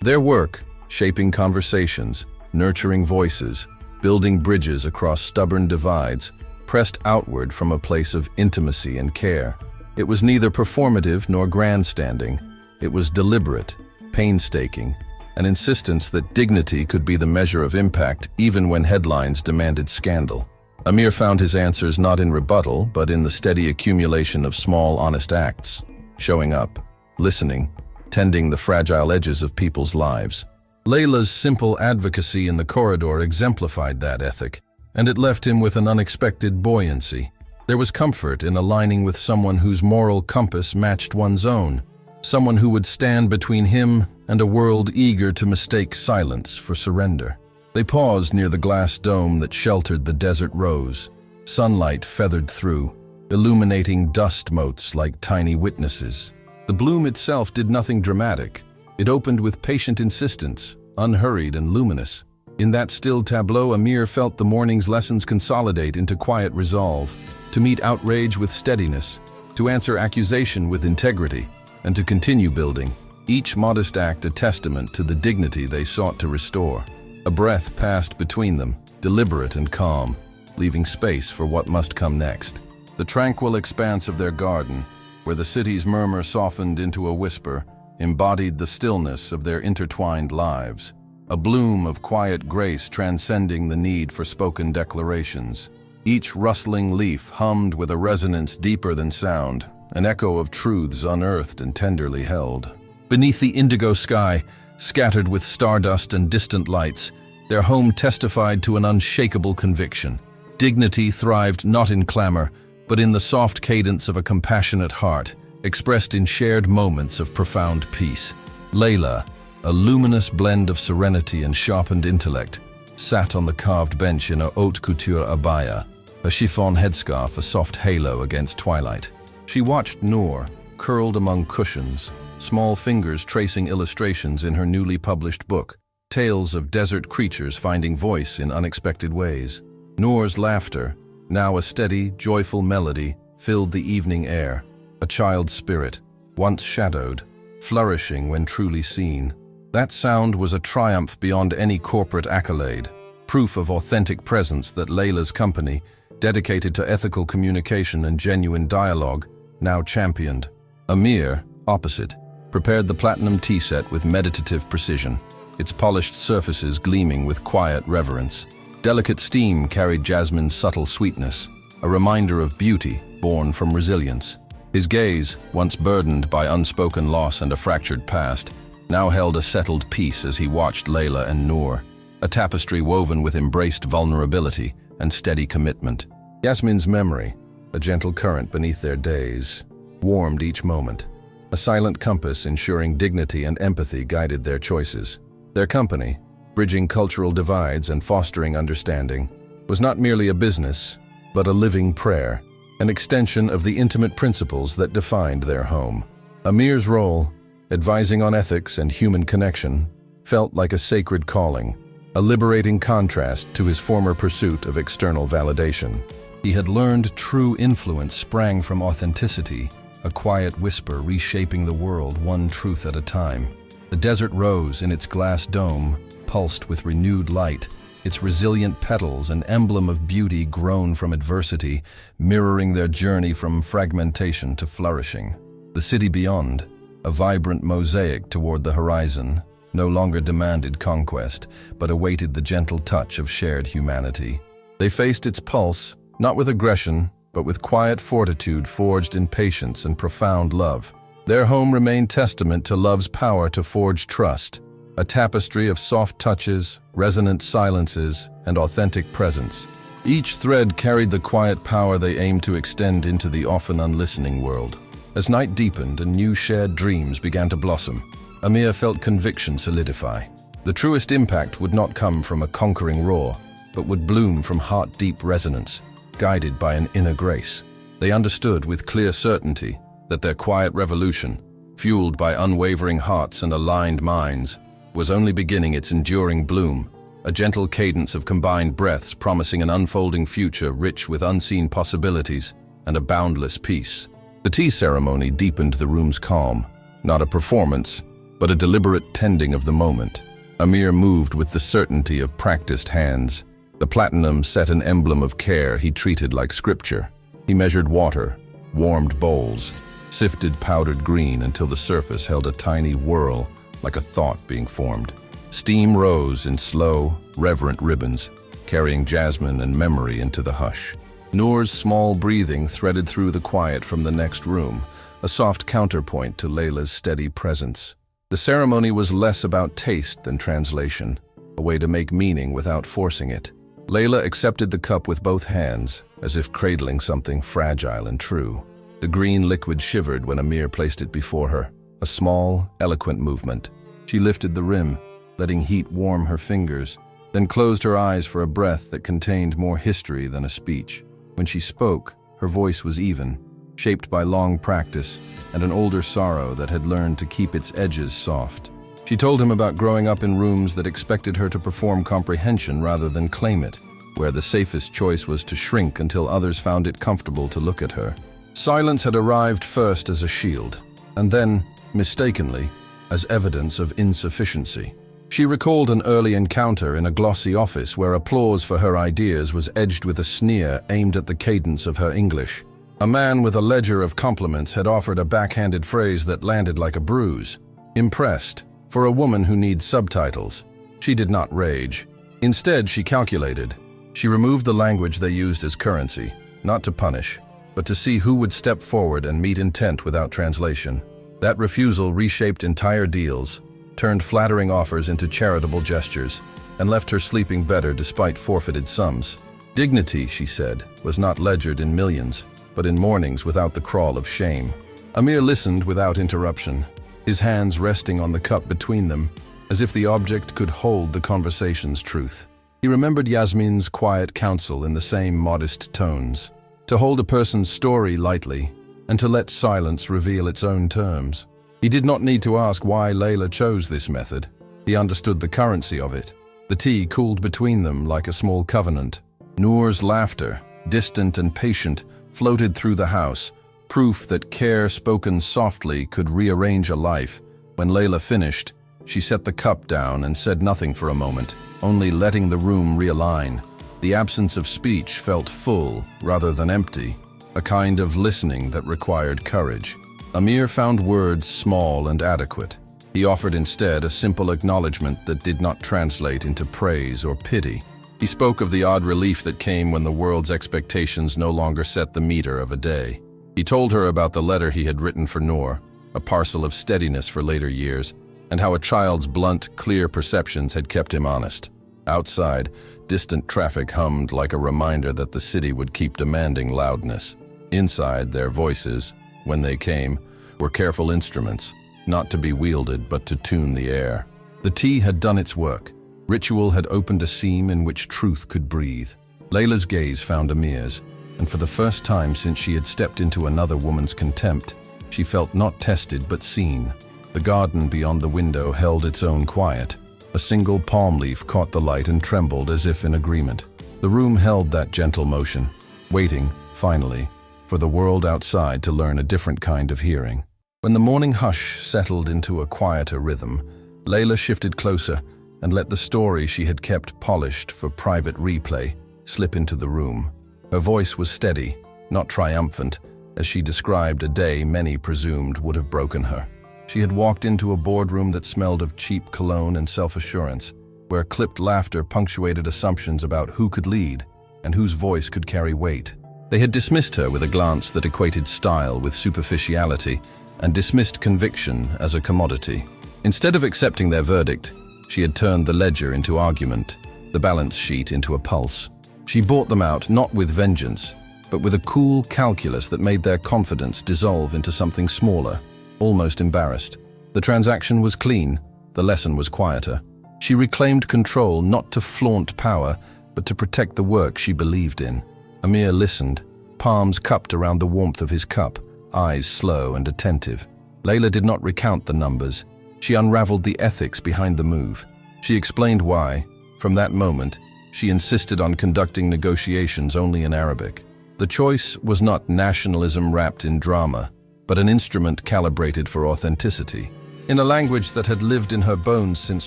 Their work, shaping conversations, nurturing voices, building bridges across stubborn divides, pressed outward from a place of intimacy and care. It was neither performative nor grandstanding. It was deliberate, painstaking, an insistence that dignity could be the measure of impact even when headlines demanded scandal. Amir found his answers not in rebuttal, but in the steady accumulation of small, honest acts, showing up, listening, tending the fragile edges of people's lives. Layla's simple advocacy in the corridor exemplified that ethic, and it left him with an unexpected buoyancy. There was comfort in aligning with someone whose moral compass matched one's own, someone who would stand between him and a world eager to mistake silence for surrender. They paused near the glass dome that sheltered the desert rose. Sunlight feathered through, illuminating dust motes like tiny witnesses. The bloom itself did nothing dramatic. It opened with patient insistence, unhurried and luminous. In that still tableau, Amir felt the morning's lessons consolidate into quiet resolve, to meet outrage with steadiness, to answer accusation with integrity, and to continue building, each modest act a testament to the dignity they sought to restore. A breath passed between them, deliberate and calm, leaving space for what must come next. The tranquil expanse of their garden, where the city's murmur softened into a whisper, embodied the stillness of their intertwined lives, a bloom of quiet grace transcending the need for spoken declarations. Each rustling leaf hummed with a resonance deeper than sound, an echo of truths unearthed and tenderly held. Beneath the indigo sky, scattered with stardust and distant lights, their home testified to an unshakable conviction. Dignity thrived not in clamor, but in the soft cadence of a compassionate heart, expressed in shared moments of profound peace. Layla, a luminous blend of serenity and sharpened intellect, sat on the carved bench in a haute couture abaya, a chiffon headscarf a soft halo against twilight. She watched Noor, curled among cushions, small fingers tracing illustrations in her newly published book, tales of desert creatures finding voice in unexpected ways. Noor's laughter, now a steady, joyful melody, filled the evening air, a child's spirit, once shadowed, flourishing when truly seen. That sound was a triumph beyond any corporate accolade, proof of authentic presence that Layla's company, dedicated to ethical communication and genuine dialogue, now championed. Amir, opposite, prepared the platinum tea set with meditative precision, its polished surfaces gleaming with quiet reverence. Delicate steam carried Jasmine's subtle sweetness, a reminder of beauty born from resilience. His gaze, once burdened by unspoken loss and a fractured past, now held a settled peace as he watched Layla and Noor, a tapestry woven with embraced vulnerability and steady commitment. Yasmin's memory, a gentle current beneath their days, warmed each moment. A silent compass ensuring dignity and empathy guided their choices. Their company, bridging cultural divides and fostering understanding, was not merely a business, but a living prayer, an extension of the intimate principles that defined their home. Amir's role, advising on ethics and human connection, felt like a sacred calling, a liberating contrast to his former pursuit of external validation. He had learned true influence sprang from authenticity, a quiet whisper reshaping the world one truth at a time. The desert rose in its glass dome, pulsed with renewed light, its resilient petals an emblem of beauty grown from adversity, mirroring their journey from fragmentation to flourishing. The city beyond, a vibrant mosaic toward the horizon, no longer demanded conquest, but awaited the gentle touch of shared humanity. They faced its pulse, not with aggression, but with quiet fortitude forged in patience and profound love. Their home remained testament to love's power to forge trust, a tapestry of soft touches, resonant silences, and authentic presence. Each thread carried the quiet power they aimed to extend into the often unlistening world. As night deepened and new shared dreams began to blossom, Amir felt conviction solidify. The truest impact would not come from a conquering roar, but would bloom from heart-deep resonance, guided by an inner grace. They understood with clear certainty that their quiet revolution, fueled by unwavering hearts and aligned minds, was only beginning its enduring bloom, a gentle cadence of combined breaths promising an unfolding future rich with unseen possibilities and a boundless peace. The tea ceremony deepened the room's calm, not a performance, but a deliberate tending of the moment. Amir moved with the certainty of practiced hands. The platinum set an emblem of care he treated like scripture. He measured water, warmed bowls, sifted powdered green until the surface held a tiny whirl, like a thought being formed. Steam rose in slow, reverent ribbons, carrying jasmine and memory into the hush. Noor's small breathing threaded through the quiet from the next room, a soft counterpoint to Layla's steady presence. The ceremony was less about taste than translation, a way to make meaning without forcing it. Layla accepted the cup with both hands, as if cradling something fragile and true. The green liquid shivered when Amir placed it before her, a small, eloquent movement. She lifted the rim, letting heat warm her fingers, then closed her eyes for a breath that contained more history than a speech. When she spoke, her voice was even, shaped by long practice and an older sorrow that had learned to keep its edges soft. She told him about growing up in rooms that expected her to perform comprehension rather than claim it, where the safest choice was to shrink until others found it comfortable to look at her. Silence had arrived first as a shield, and then, mistakenly, as evidence of insufficiency. She recalled an early encounter in a glossy office where applause for her ideas was edged with a sneer aimed at the cadence of her English. A man with a ledger of compliments had offered a backhanded phrase that landed like a bruise. Impressed, for a woman who needs subtitles. She did not rage. Instead, she calculated. She removed the language they used as currency, not to punish, but to see who would step forward and meet intent without translation. That refusal reshaped entire deals, turned flattering offers into charitable gestures, and left her sleeping better despite forfeited sums. Dignity, she said, was not ledgered in millions, but in mornings without the crawl of shame. Amir listened without interruption, his hands resting on the cup between them, as if the object could hold the conversation's truth. He remembered Yasmin's quiet counsel in the same modest tones, to hold a person's story lightly, and to let silence reveal its own terms. He did not need to ask why Layla chose this method. He understood the currency of it. The tea cooled between them like a small covenant. Noor's laughter, distant and patient, floated through the house, proof that care spoken softly could rearrange a life. When Layla finished, she set the cup down and said nothing for a moment, only letting the room realign. The absence of speech felt full rather than empty, a kind of listening that required courage. Amir found words small and adequate. He offered instead a simple acknowledgement that did not translate into praise or pity. He spoke of the odd relief that came when the world's expectations no longer set the meter of a day. He told her about the letter he had written for Noor, a parcel of steadiness for later years, and how a child's blunt, clear perceptions had kept him honest. Outside, distant traffic hummed like a reminder that the city would keep demanding loudness. Inside, their voices, when they came, were careful instruments, not to be wielded but to tune the air. The tea had done its work. Ritual had opened a seam in which truth could breathe. Layla's gaze found Amir's, and for the first time since she had stepped into another woman's contempt, she felt not tested but seen. The garden beyond the window held its own quiet. A single palm leaf caught the light and trembled as if in agreement. The room held that gentle motion, waiting, finally, for the world outside to learn a different kind of hearing. When the morning hush settled into a quieter rhythm, Layla shifted closer, and let the story she had kept polished for private replay slip into the room. Her voice was steady, not triumphant, as she described a day many presumed would have broken her. She had walked into a boardroom that smelled of cheap cologne and self-assurance, where clipped laughter punctuated assumptions about who could lead and whose voice could carry weight. They had dismissed her with a glance that equated style with superficiality and dismissed conviction as a commodity. Instead of accepting their verdict, she had turned the ledger into argument, the balance sheet into a pulse. She bought them out not with vengeance, but with a cool calculus that made their confidence dissolve into something smaller, almost embarrassed. The transaction was clean, the lesson was quieter. She reclaimed control not to flaunt power, but to protect the work she believed in. Amir listened, palms cupped around the warmth of his cup, eyes slow and attentive. Layla did not recount the numbers. She unraveled the ethics behind the move. She explained why, from that moment, she insisted on conducting negotiations only in Arabic. The choice was not nationalism wrapped in drama, but an instrument calibrated for authenticity. In a language that had lived in her bones since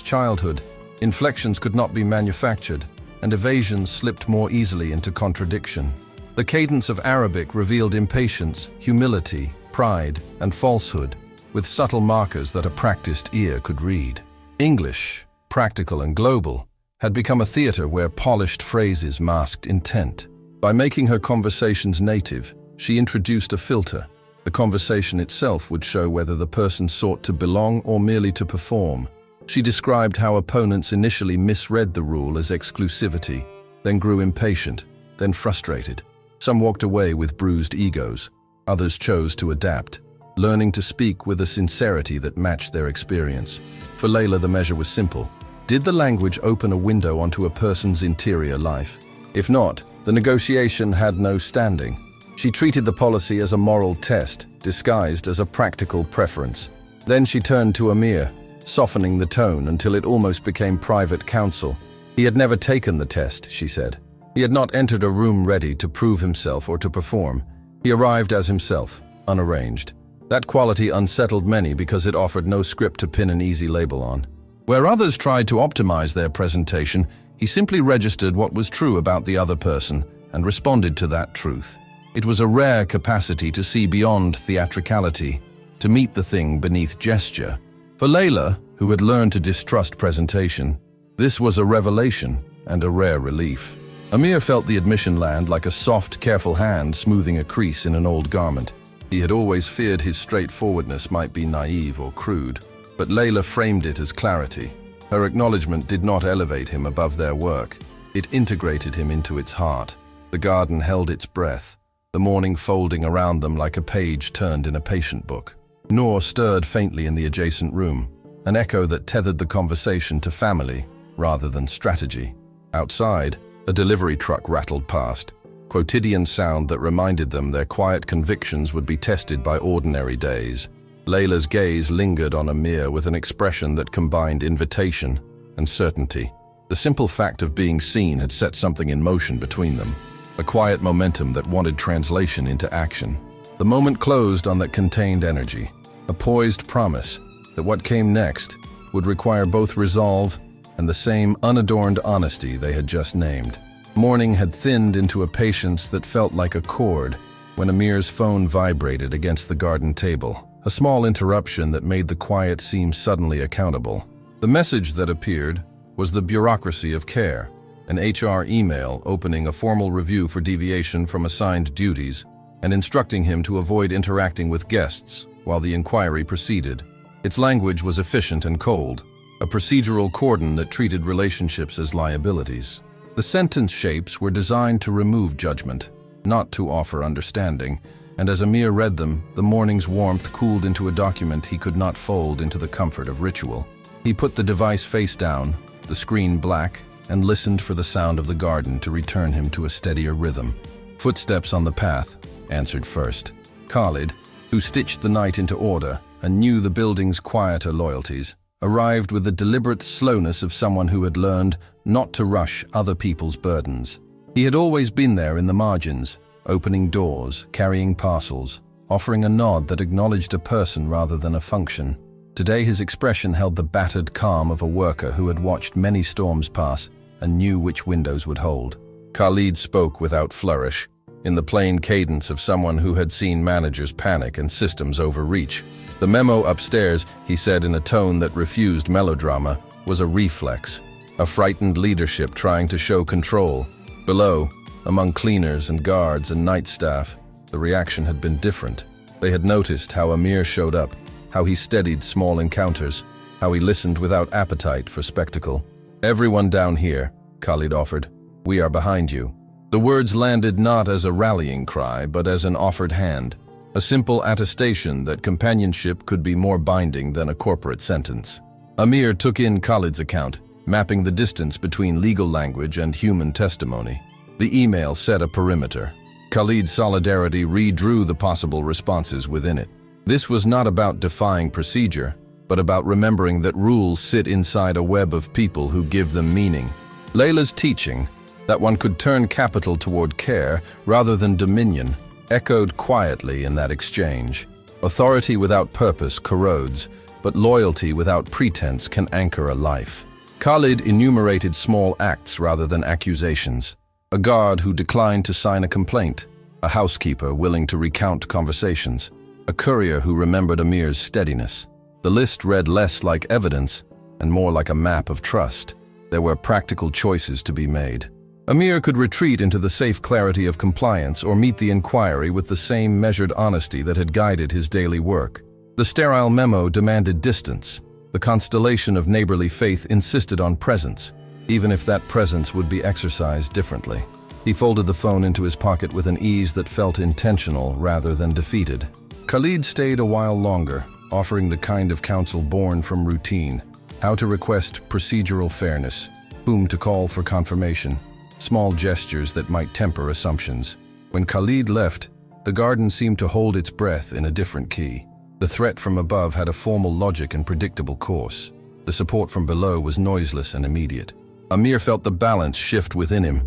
childhood, inflections could not be manufactured, and evasions slipped more easily into contradiction. The cadence of Arabic revealed impatience, humility, pride, and falsehood, with subtle markers that a practiced ear could read. English, practical and global, had become a theater where polished phrases masked intent. By making her conversations native, she introduced a filter. The conversation itself would show whether the person sought to belong or merely to perform. She described how opponents initially misread the rule as exclusivity, then grew impatient, then frustrated. Some walked away with bruised egos. Others chose to adapt, learning to speak with a sincerity that matched their experience. For Layla, the measure was simple. Did the language open a window onto a person's interior life? If not, the negotiation had no standing. She treated the policy as a moral test, disguised as a practical preference. Then she turned to Amir, softening the tone until it almost became private counsel. He had never taken the test, she said. He had not entered a room ready to prove himself or to perform. He arrived as himself, unarranged. That quality unsettled many because it offered no script to pin an easy label on. Where others tried to optimize their presentation, he simply registered what was true about the other person and responded to that truth. It was a rare capacity to see beyond theatricality, to meet the thing beneath gesture. For Layla, who had learned to distrust presentation, this was a revelation and a rare relief. Amir felt the admission land like a soft, careful hand smoothing a crease in an old garment. He had always feared his straightforwardness might be naive or crude, but Layla framed it as clarity. Her acknowledgement did not elevate him above their work. It integrated him into its heart. The garden held its breath, the morning folding around them like a page turned in a patient book. Noor stirred faintly in the adjacent room, an echo that tethered the conversation to family rather than strategy. Outside, a delivery truck rattled past, quotidian sound that reminded them their quiet convictions would be tested by ordinary days. Layla's gaze lingered on Amir with an expression that combined invitation and certainty. The simple fact of being seen had set something in motion between them, a quiet momentum that wanted translation into action. The moment closed on that contained energy, a poised promise that what came next would require both resolve and the same unadorned honesty they had just named. Morning had thinned into a patience that felt like a chord when Amir's phone vibrated against the garden table, a small interruption that made the quiet seem suddenly accountable. The message that appeared was the bureaucracy of care, an HR email opening a formal review for deviation from assigned duties and instructing him to avoid interacting with guests while the inquiry proceeded. Its language was efficient and cold, a procedural cordon that treated relationships as liabilities. The sentence shapes were designed to remove judgment, not to offer understanding, and as Amir read them, the morning's warmth cooled into a document he could not fold into the comfort of ritual. He put the device face down, the screen black, and listened for the sound of the garden to return him to a steadier rhythm. Footsteps on the path answered first. Khalid, who stitched the night into order and knew the building's quieter loyalties, arrived with the deliberate slowness of someone who had learned not to rush other people's burdens. He had always been there in the margins, opening doors, carrying parcels, offering a nod that acknowledged a person rather than a function. Today his expression held the battered calm of a worker who had watched many storms pass and knew which windows would hold. Khalid spoke without flourish, in the plain cadence of someone who had seen managers panic and systems overreach. The memo upstairs, he said in a tone that refused melodrama, was a reflex, a frightened leadership trying to show control. Below, among cleaners and guards and night staff, the reaction had been different. They had noticed how Amir showed up, how he steadied small encounters, how he listened without appetite for spectacle. "Everyone down here," Khalid offered. "We are behind you." The words landed not as a rallying cry, but as an offered hand, a simple attestation that companionship could be more binding than a corporate sentence. Amir took in Khalid's account, mapping the distance between legal language and human testimony. The email set a perimeter. Khalid's solidarity redrew the possible responses within it. This was not about defying procedure, but about remembering that rules sit inside a web of people who give them meaning. Layla's teaching, that one could turn capital toward care rather than dominion, echoed quietly in that exchange. Authority without purpose corrodes, but loyalty without pretense can anchor a life. Khalid enumerated small acts rather than accusations. A guard who declined to sign a complaint, a housekeeper willing to recount conversations, a courier who remembered Amir's steadiness. The list read less like evidence and more like a map of trust. There were practical choices to be made. Amir could retreat into the safe clarity of compliance or meet the inquiry with the same measured honesty that had guided his daily work. The sterile memo demanded distance. The constellation of neighborly faith insisted on presence, even if that presence would be exercised differently. He folded the phone into his pocket with an ease that felt intentional rather than defeated. Khalid stayed a while longer, offering the kind of counsel born from routine: how to request procedural fairness, whom to call for confirmation, small gestures that might temper assumptions. When Khalid left, the garden seemed to hold its breath in a different key. The threat from above had a formal logic and predictable course. The support from below was noiseless and immediate. Amir felt the balance shift within him,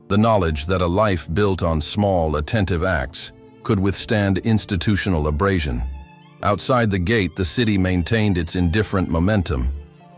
the knowledge that a life built on small, attentive acts could withstand institutional abrasion. Outside the gate, the city maintained its indifferent momentum,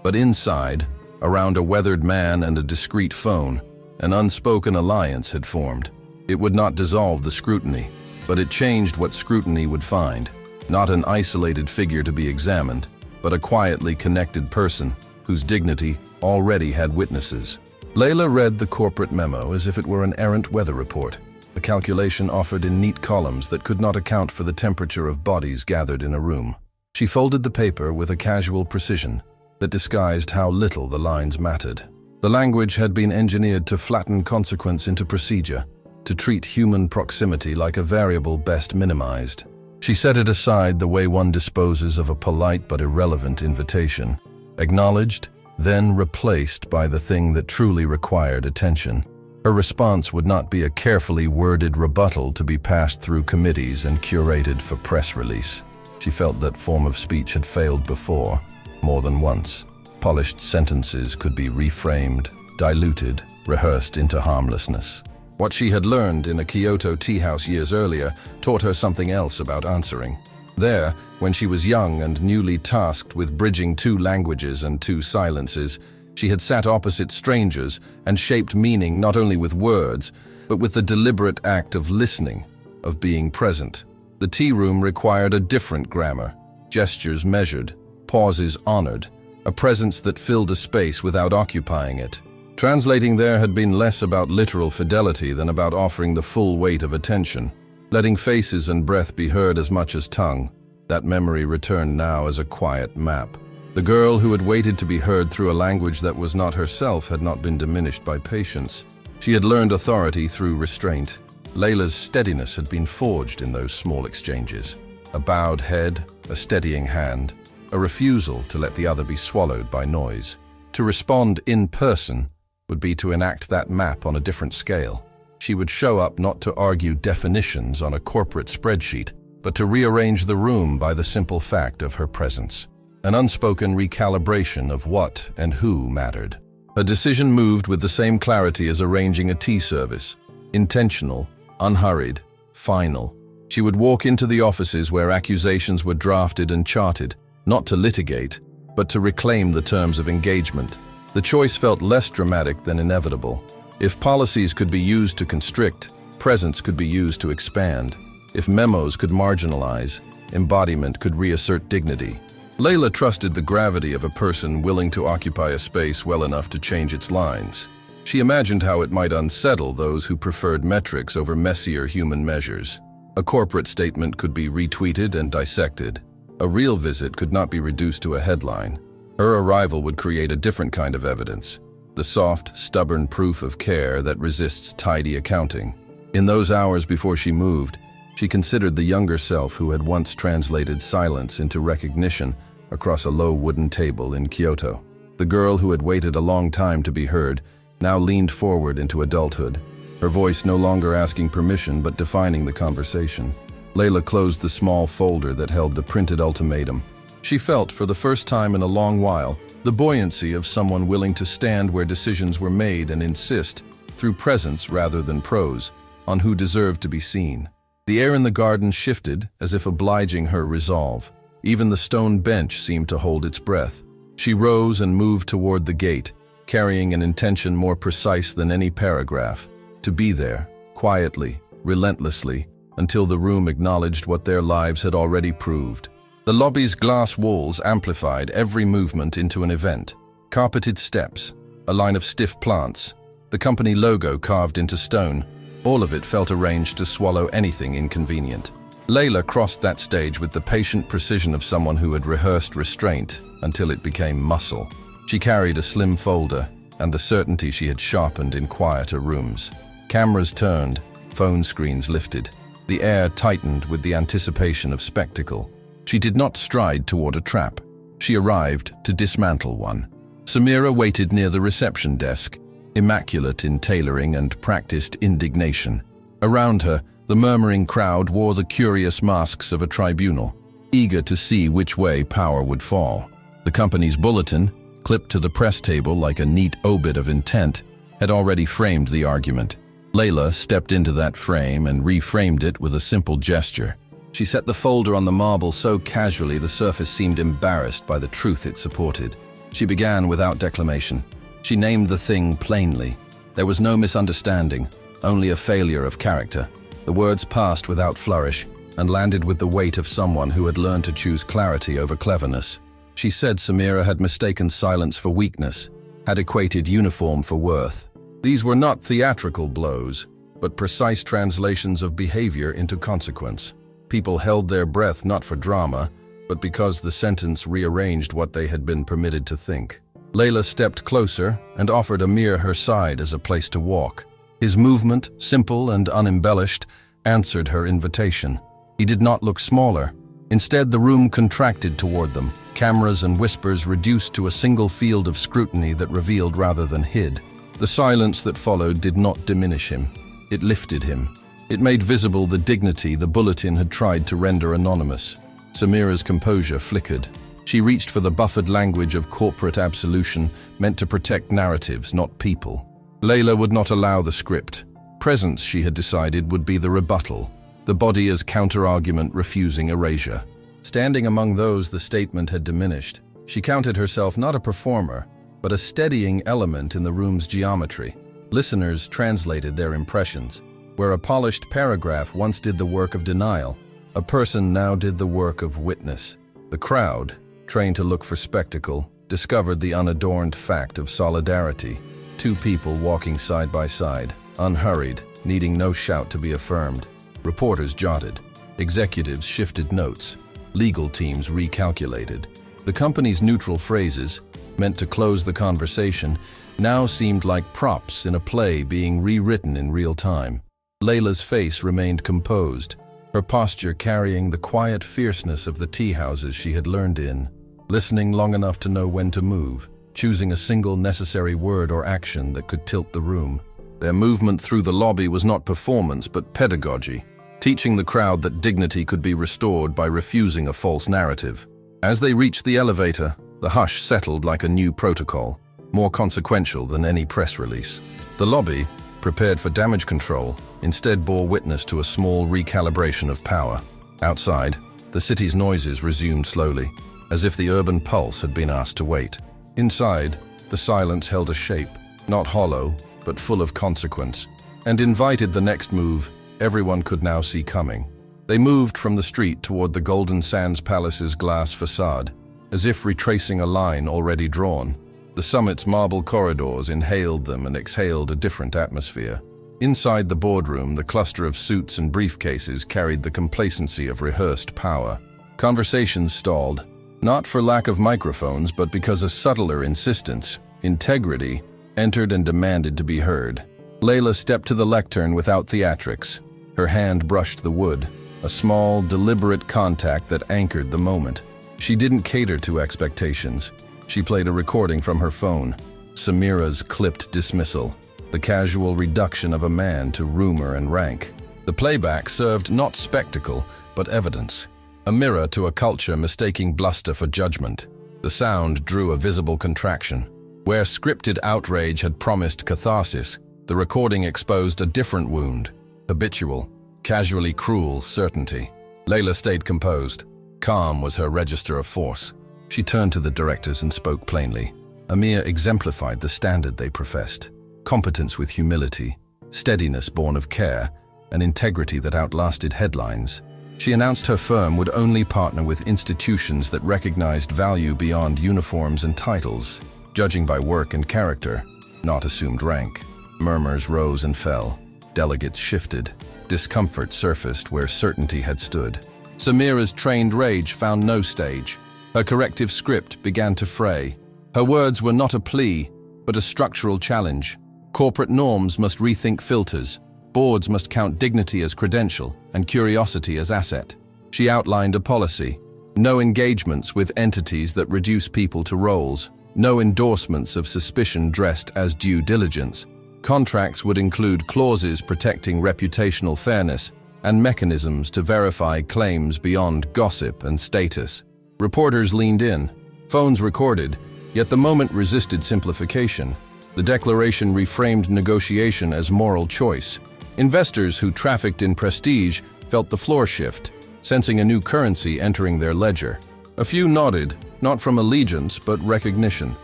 but inside, around a weathered man and a discreet phone, an unspoken alliance had formed. It would not dissolve the scrutiny, but it changed what scrutiny would find. Not an isolated figure to be examined, but a quietly connected person whose dignity already had witnesses. Layla read the corporate memo as if it were an errant weather report, a calculation offered in neat columns that could not account for the temperature of bodies gathered in a room. She folded the paper with a casual precision that disguised how little the lines mattered. The language had been engineered to flatten consequence into procedure, to treat human proximity like a variable best minimized. She set it aside the way one disposes of a polite but irrelevant invitation, acknowledged, then replaced by the thing that truly required attention. Her response would not be a carefully worded rebuttal to be passed through committees and curated for press release. She felt that form of speech had failed before, more than once. Polished sentences could be reframed, diluted, rehearsed into harmlessness. What she had learned in a Kyoto tea house years earlier taught her something else about answering. There, when she was young and newly tasked with bridging two languages and two silences, she had sat opposite strangers and shaped meaning not only with words, but with the deliberate act of listening, of being present. The tea room required a different grammar, gestures measured, pauses honored, a presence that filled a space without occupying it. Translating there had been less about literal fidelity than about offering the full weight of attention, letting faces and breath be heard as much as tongue. That memory returned now as a quiet map. The girl who had waited to be heard through a language that was not herself had not been diminished by patience. She had learned authority through restraint. Layla's steadiness had been forged in those small exchanges. A bowed head, a steadying hand, a refusal to let the other be swallowed by noise. To respond in person would be to enact that map on a different scale. She would show up not to argue definitions on a corporate spreadsheet, but to rearrange the room by the simple fact of her presence. An unspoken recalibration of what and who mattered. A decision moved with the same clarity as arranging a tea service. Intentional, unhurried, final. She would walk into the offices where accusations were drafted and charted, not to litigate, but to reclaim the terms of engagement. The choice felt less dramatic than inevitable. If policies could be used to constrict, presence could be used to expand. If memos could marginalize, embodiment could reassert dignity. Layla trusted the gravity of a person willing to occupy a space well enough to change its lines. She imagined how it might unsettle those who preferred metrics over messier human measures. A corporate statement could be retweeted and dissected. A real visit could not be reduced to a headline. Her arrival would create a different kind of evidence, the soft, stubborn proof of care that resists tidy accounting. In those hours before she moved, she considered the younger self who had once translated silence into recognition across a low wooden table in Kyoto. The girl who had waited a long time to be heard now leaned forward into adulthood, her voice no longer asking permission but defining the conversation. Layla closed the small folder that held the printed ultimatum. She felt, for the first time in a long while, the buoyancy of someone willing to stand where decisions were made and insist, through presence rather than prose, on who deserved to be seen. The air in the garden shifted, as if obliging her resolve. Even the stone bench seemed to hold its breath. She rose and moved toward the gate, carrying an intention more precise than any paragraph: to be there, quietly, relentlessly, until the room acknowledged what their lives had already proved. The lobby's glass walls amplified every movement into an event. Carpeted steps, a line of stiff plants, the company logo carved into stone, all of it felt arranged to swallow anything inconvenient. Layla crossed that stage with the patient precision of someone who had rehearsed restraint until it became muscle. She carried a slim folder and the certainty she had sharpened in quieter rooms. Cameras turned, phone screens lifted. The air tightened with the anticipation of spectacle. She did not stride toward a trap. She arrived to dismantle one. Samira waited near the reception desk, immaculate in tailoring and practiced indignation. Around her, the murmuring crowd wore the curious masks of a tribunal, eager to see which way power would fall. The company's bulletin, clipped to the press table like a neat obit of intent, had already framed the argument. Layla stepped into that frame and reframed it with a simple gesture. She set the folder on the marble so casually the surface seemed embarrassed by the truth it supported. She began without declamation. She named the thing plainly. There was no misunderstanding, only a failure of character. The words passed without flourish and landed with the weight of someone who had learned to choose clarity over cleverness. She said Samira had mistaken silence for weakness, had equated uniform for worth. These were not theatrical blows, but precise translations of behavior into consequence. People held their breath not for drama, but because the sentence rearranged what they had been permitted to think. Layla stepped closer and offered Amir her side as a place to walk. His movement, simple and unembellished, answered her invitation. He did not look smaller. Instead, the room contracted toward them, cameras and whispers reduced to a single field of scrutiny that revealed rather than hid. The silence that followed did not diminish him. It lifted him. It made visible the dignity the bulletin had tried to render anonymous. Samira's composure flickered. She reached for the buffered language of corporate absolution meant to protect narratives, not people. Layla would not allow the script. Presence, she had decided, would be the rebuttal, the body as counter-argument refusing erasure. Standing among those the statement had diminished, she counted herself not a performer, but a steadying element in the room's geometry. Listeners translated their impressions. Where a polished paragraph once did the work of denial, a person now did the work of witness. The crowd, trained to look for spectacle, discovered the unadorned fact of solidarity. Two people walking side by side, unhurried, needing no shout to be affirmed. Reporters jotted. Executives shifted notes. Legal teams recalculated. The company's neutral phrases, meant to close the conversation, now seemed like props in a play being rewritten in real time. Layla's face remained composed, her posture carrying the quiet fierceness of the tea houses she had learned in, listening long enough to know when to move, choosing a single necessary word or action that could tilt the room. Their movement through the lobby was not performance but pedagogy, teaching the crowd that dignity could be restored by refusing a false narrative. As they reached the elevator, the hush settled like a new protocol, more consequential than any press release. The lobby, prepared for damage control, instead bore witness to a small recalibration of power. Outside, the city's noises resumed slowly. as if the urban pulse had been asked to wait. Inside, the silence held a shape, not hollow, but full of consequence, and invited the next move everyone could now see coming. They moved from the street toward the Golden Sands Palace's glass facade, as if retracing a line already drawn. The summit's marble corridors inhaled them and exhaled a different atmosphere. Inside the boardroom, the cluster of suits and briefcases carried the complacency of rehearsed power. Conversations stalled, not for lack of microphones, but because a subtler insistence, integrity, entered and demanded to be heard. Layla stepped to the lectern without theatrics. Her hand brushed the wood, a small, deliberate contact that anchored the moment. She didn't cater to expectations. She played a recording from her phone, Samira's clipped dismissal, the casual reduction of a man to rumor and rank. The playback served not spectacle, but evidence, a mirror to a culture mistaking bluster for judgment. The sound drew a visible contraction. Where scripted outrage had promised catharsis, the recording exposed a different wound, habitual, casually cruel certainty. Layla stayed composed. Calm was her register of force. She turned to the directors and spoke plainly. Amir exemplified the standard they professed: competence with humility, steadiness born of care, and integrity that outlasted headlines. She announced her firm would only partner with institutions that recognized value beyond uniforms and titles, judging by work and character, not assumed rank. Murmurs rose and fell. Delegates shifted. Discomfort surfaced where certainty had stood. Samira's trained rage found no stage. Her corrective script began to fray. Her words were not a plea, but a structural challenge. Corporate norms must rethink filters. Boards must count dignity as credential and curiosity as asset. She outlined a policy: no engagements with entities that reduce people to roles, no endorsements of suspicion dressed as due diligence. Contracts would include clauses protecting reputational fairness and mechanisms to verify claims beyond gossip and status. Reporters leaned in, phones recorded, yet the moment resisted simplification. The declaration reframed negotiation as moral choice. Investors who trafficked in prestige felt the floor shift, sensing a new currency entering their ledger. A few nodded, not from allegiance but recognition.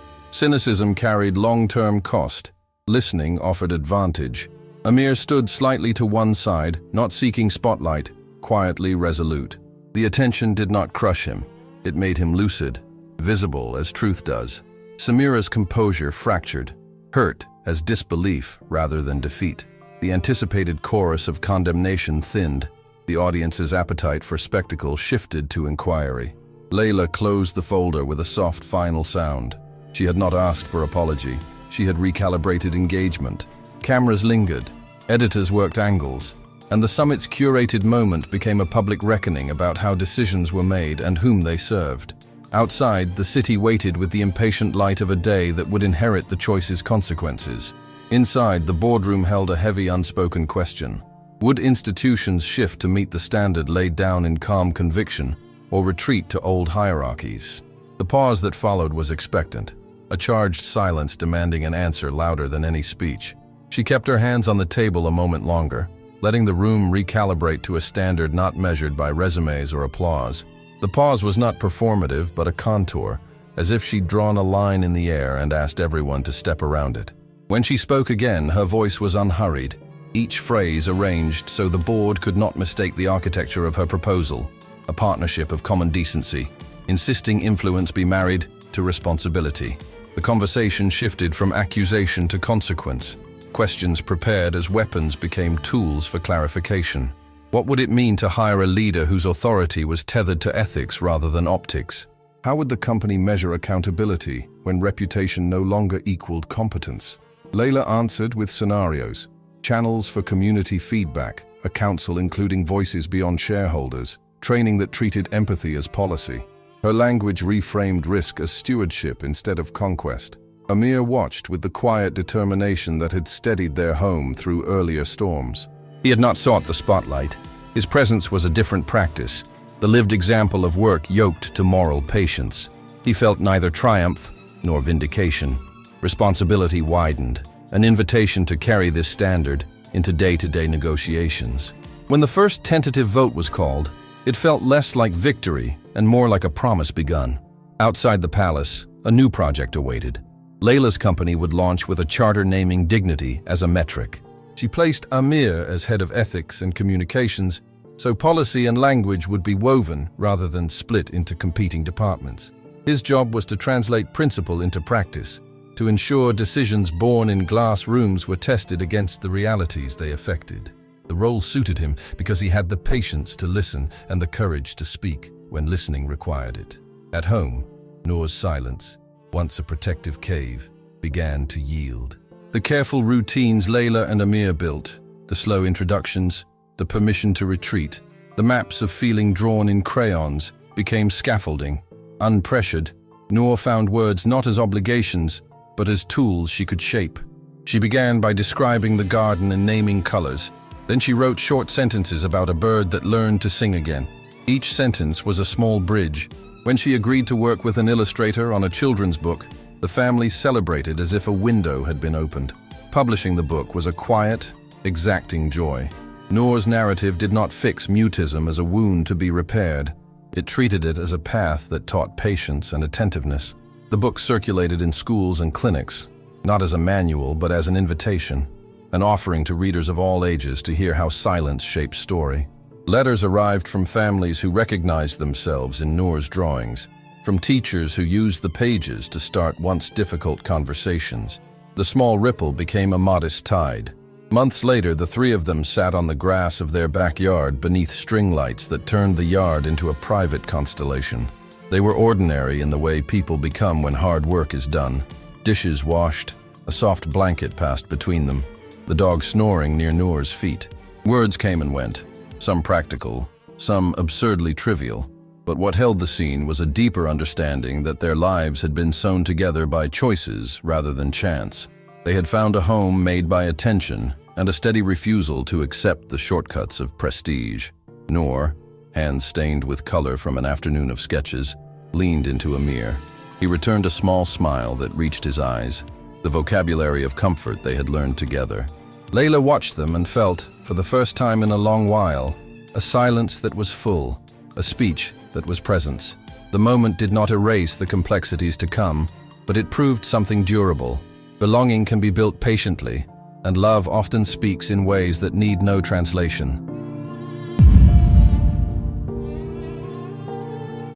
Cynicism carried long-term cost. Listening offered advantage. Amir stood slightly to one side, not seeking spotlight, quietly resolute. The attention did not crush him. It made him lucid, visible as truth does. Samira's composure fractured, hurt as disbelief rather than defeat. The anticipated chorus of condemnation thinned. The audience's appetite for spectacle shifted to inquiry. Layla closed the folder with a soft final sound. She had not asked for apology. She had recalibrated engagement. Cameras lingered, editors worked angles, and the summit's curated moment became a public reckoning about how decisions were made and whom they served. Outside, the city waited with the impatient light of a day that would inherit the choice's consequences. Inside, the boardroom held a heavy unspoken question. Would institutions shift to meet the standard laid down in calm conviction, or retreat to old hierarchies? The pause that followed was expectant, a charged silence demanding an answer louder than any speech. She kept her hands on the table a moment longer, letting the room recalibrate to a standard not measured by resumes or applause. The pause was not performative, but a contour, as if she'd drawn a line in the air and asked everyone to step around it. When she spoke again, her voice was unhurried, each phrase arranged so the board could not mistake the architecture of her proposal, a partnership of common decency, insisting influence be married to responsibility. The conversation shifted from accusation to consequence. Questions prepared as weapons became tools for clarification. What would it mean to hire a leader whose authority was tethered to ethics rather than optics? How would the company measure accountability when reputation no longer equaled competence? Layla answered with scenarios: channels for community feedback, a council including voices beyond shareholders, training that treated empathy as policy. Her language reframed risk as stewardship instead of conquest. Amir watched with the quiet determination that had steadied their home through earlier storms. He had not sought the spotlight. His presence was a different practice, the lived example of work yoked to moral patience. He felt neither triumph nor vindication. Responsibility widened, an invitation to carry this standard into day-to-day negotiations. When the first tentative vote was called, it felt less like victory and more like a promise begun. Outside the palace, a new project awaited. Layla's company would launch with a charter naming dignity as a metric. She placed Amir as head of ethics and communications, so policy and language would be woven rather than split into competing departments. His job was to translate principle into practice, to ensure decisions born in glass rooms were tested against the realities they affected. The role suited him because he had the patience to listen and the courage to speak when listening required it. At home, Noor's silence, once a protective cave, began to yield. The careful routines Layla and Amir built, the slow introductions, the permission to retreat, the maps of feeling drawn in crayons, became scaffolding. Unpressured, Noor found words not as obligations, but as tools she could shape. She began by describing the garden and naming colors. Then she wrote short sentences about a bird that learned to sing again. Each sentence was a small bridge. When she agreed to work with an illustrator on a children's book, the family celebrated as if a window had been opened. Publishing the book was a quiet, exacting joy. Noor's narrative did not fix mutism as a wound to be repaired. It treated it as a path that taught patience and attentiveness. The book circulated in schools and clinics, not as a manual but as an invitation, an offering to readers of all ages to hear how silence shapes story. Letters arrived from families who recognized themselves in Noor's drawings, from teachers who used the pages to start once difficult conversations. The small ripple became a modest tide. Months later, the three of them sat on the grass of their backyard beneath string lights that turned the yard into a private constellation. They were ordinary in the way people become when hard work is done. Dishes washed, a soft blanket passed between them, the dog snoring near Noor's feet. Words came and went, some practical, some absurdly trivial. But what held the scene was a deeper understanding that their lives had been sewn together by choices rather than chance. They had found a home made by attention and a steady refusal to accept the shortcuts of prestige. Noor, hands stained with color from an afternoon of sketches, leaned into Amir. He returned a small smile that reached his eyes, the vocabulary of comfort they had learned together. Layla watched them and felt, for the first time in a long while, a silence that was full, a speech that was presence. The moment did not erase the complexities to come, but it proved something durable. Belonging can be built patiently, and love often speaks in ways that need no translation.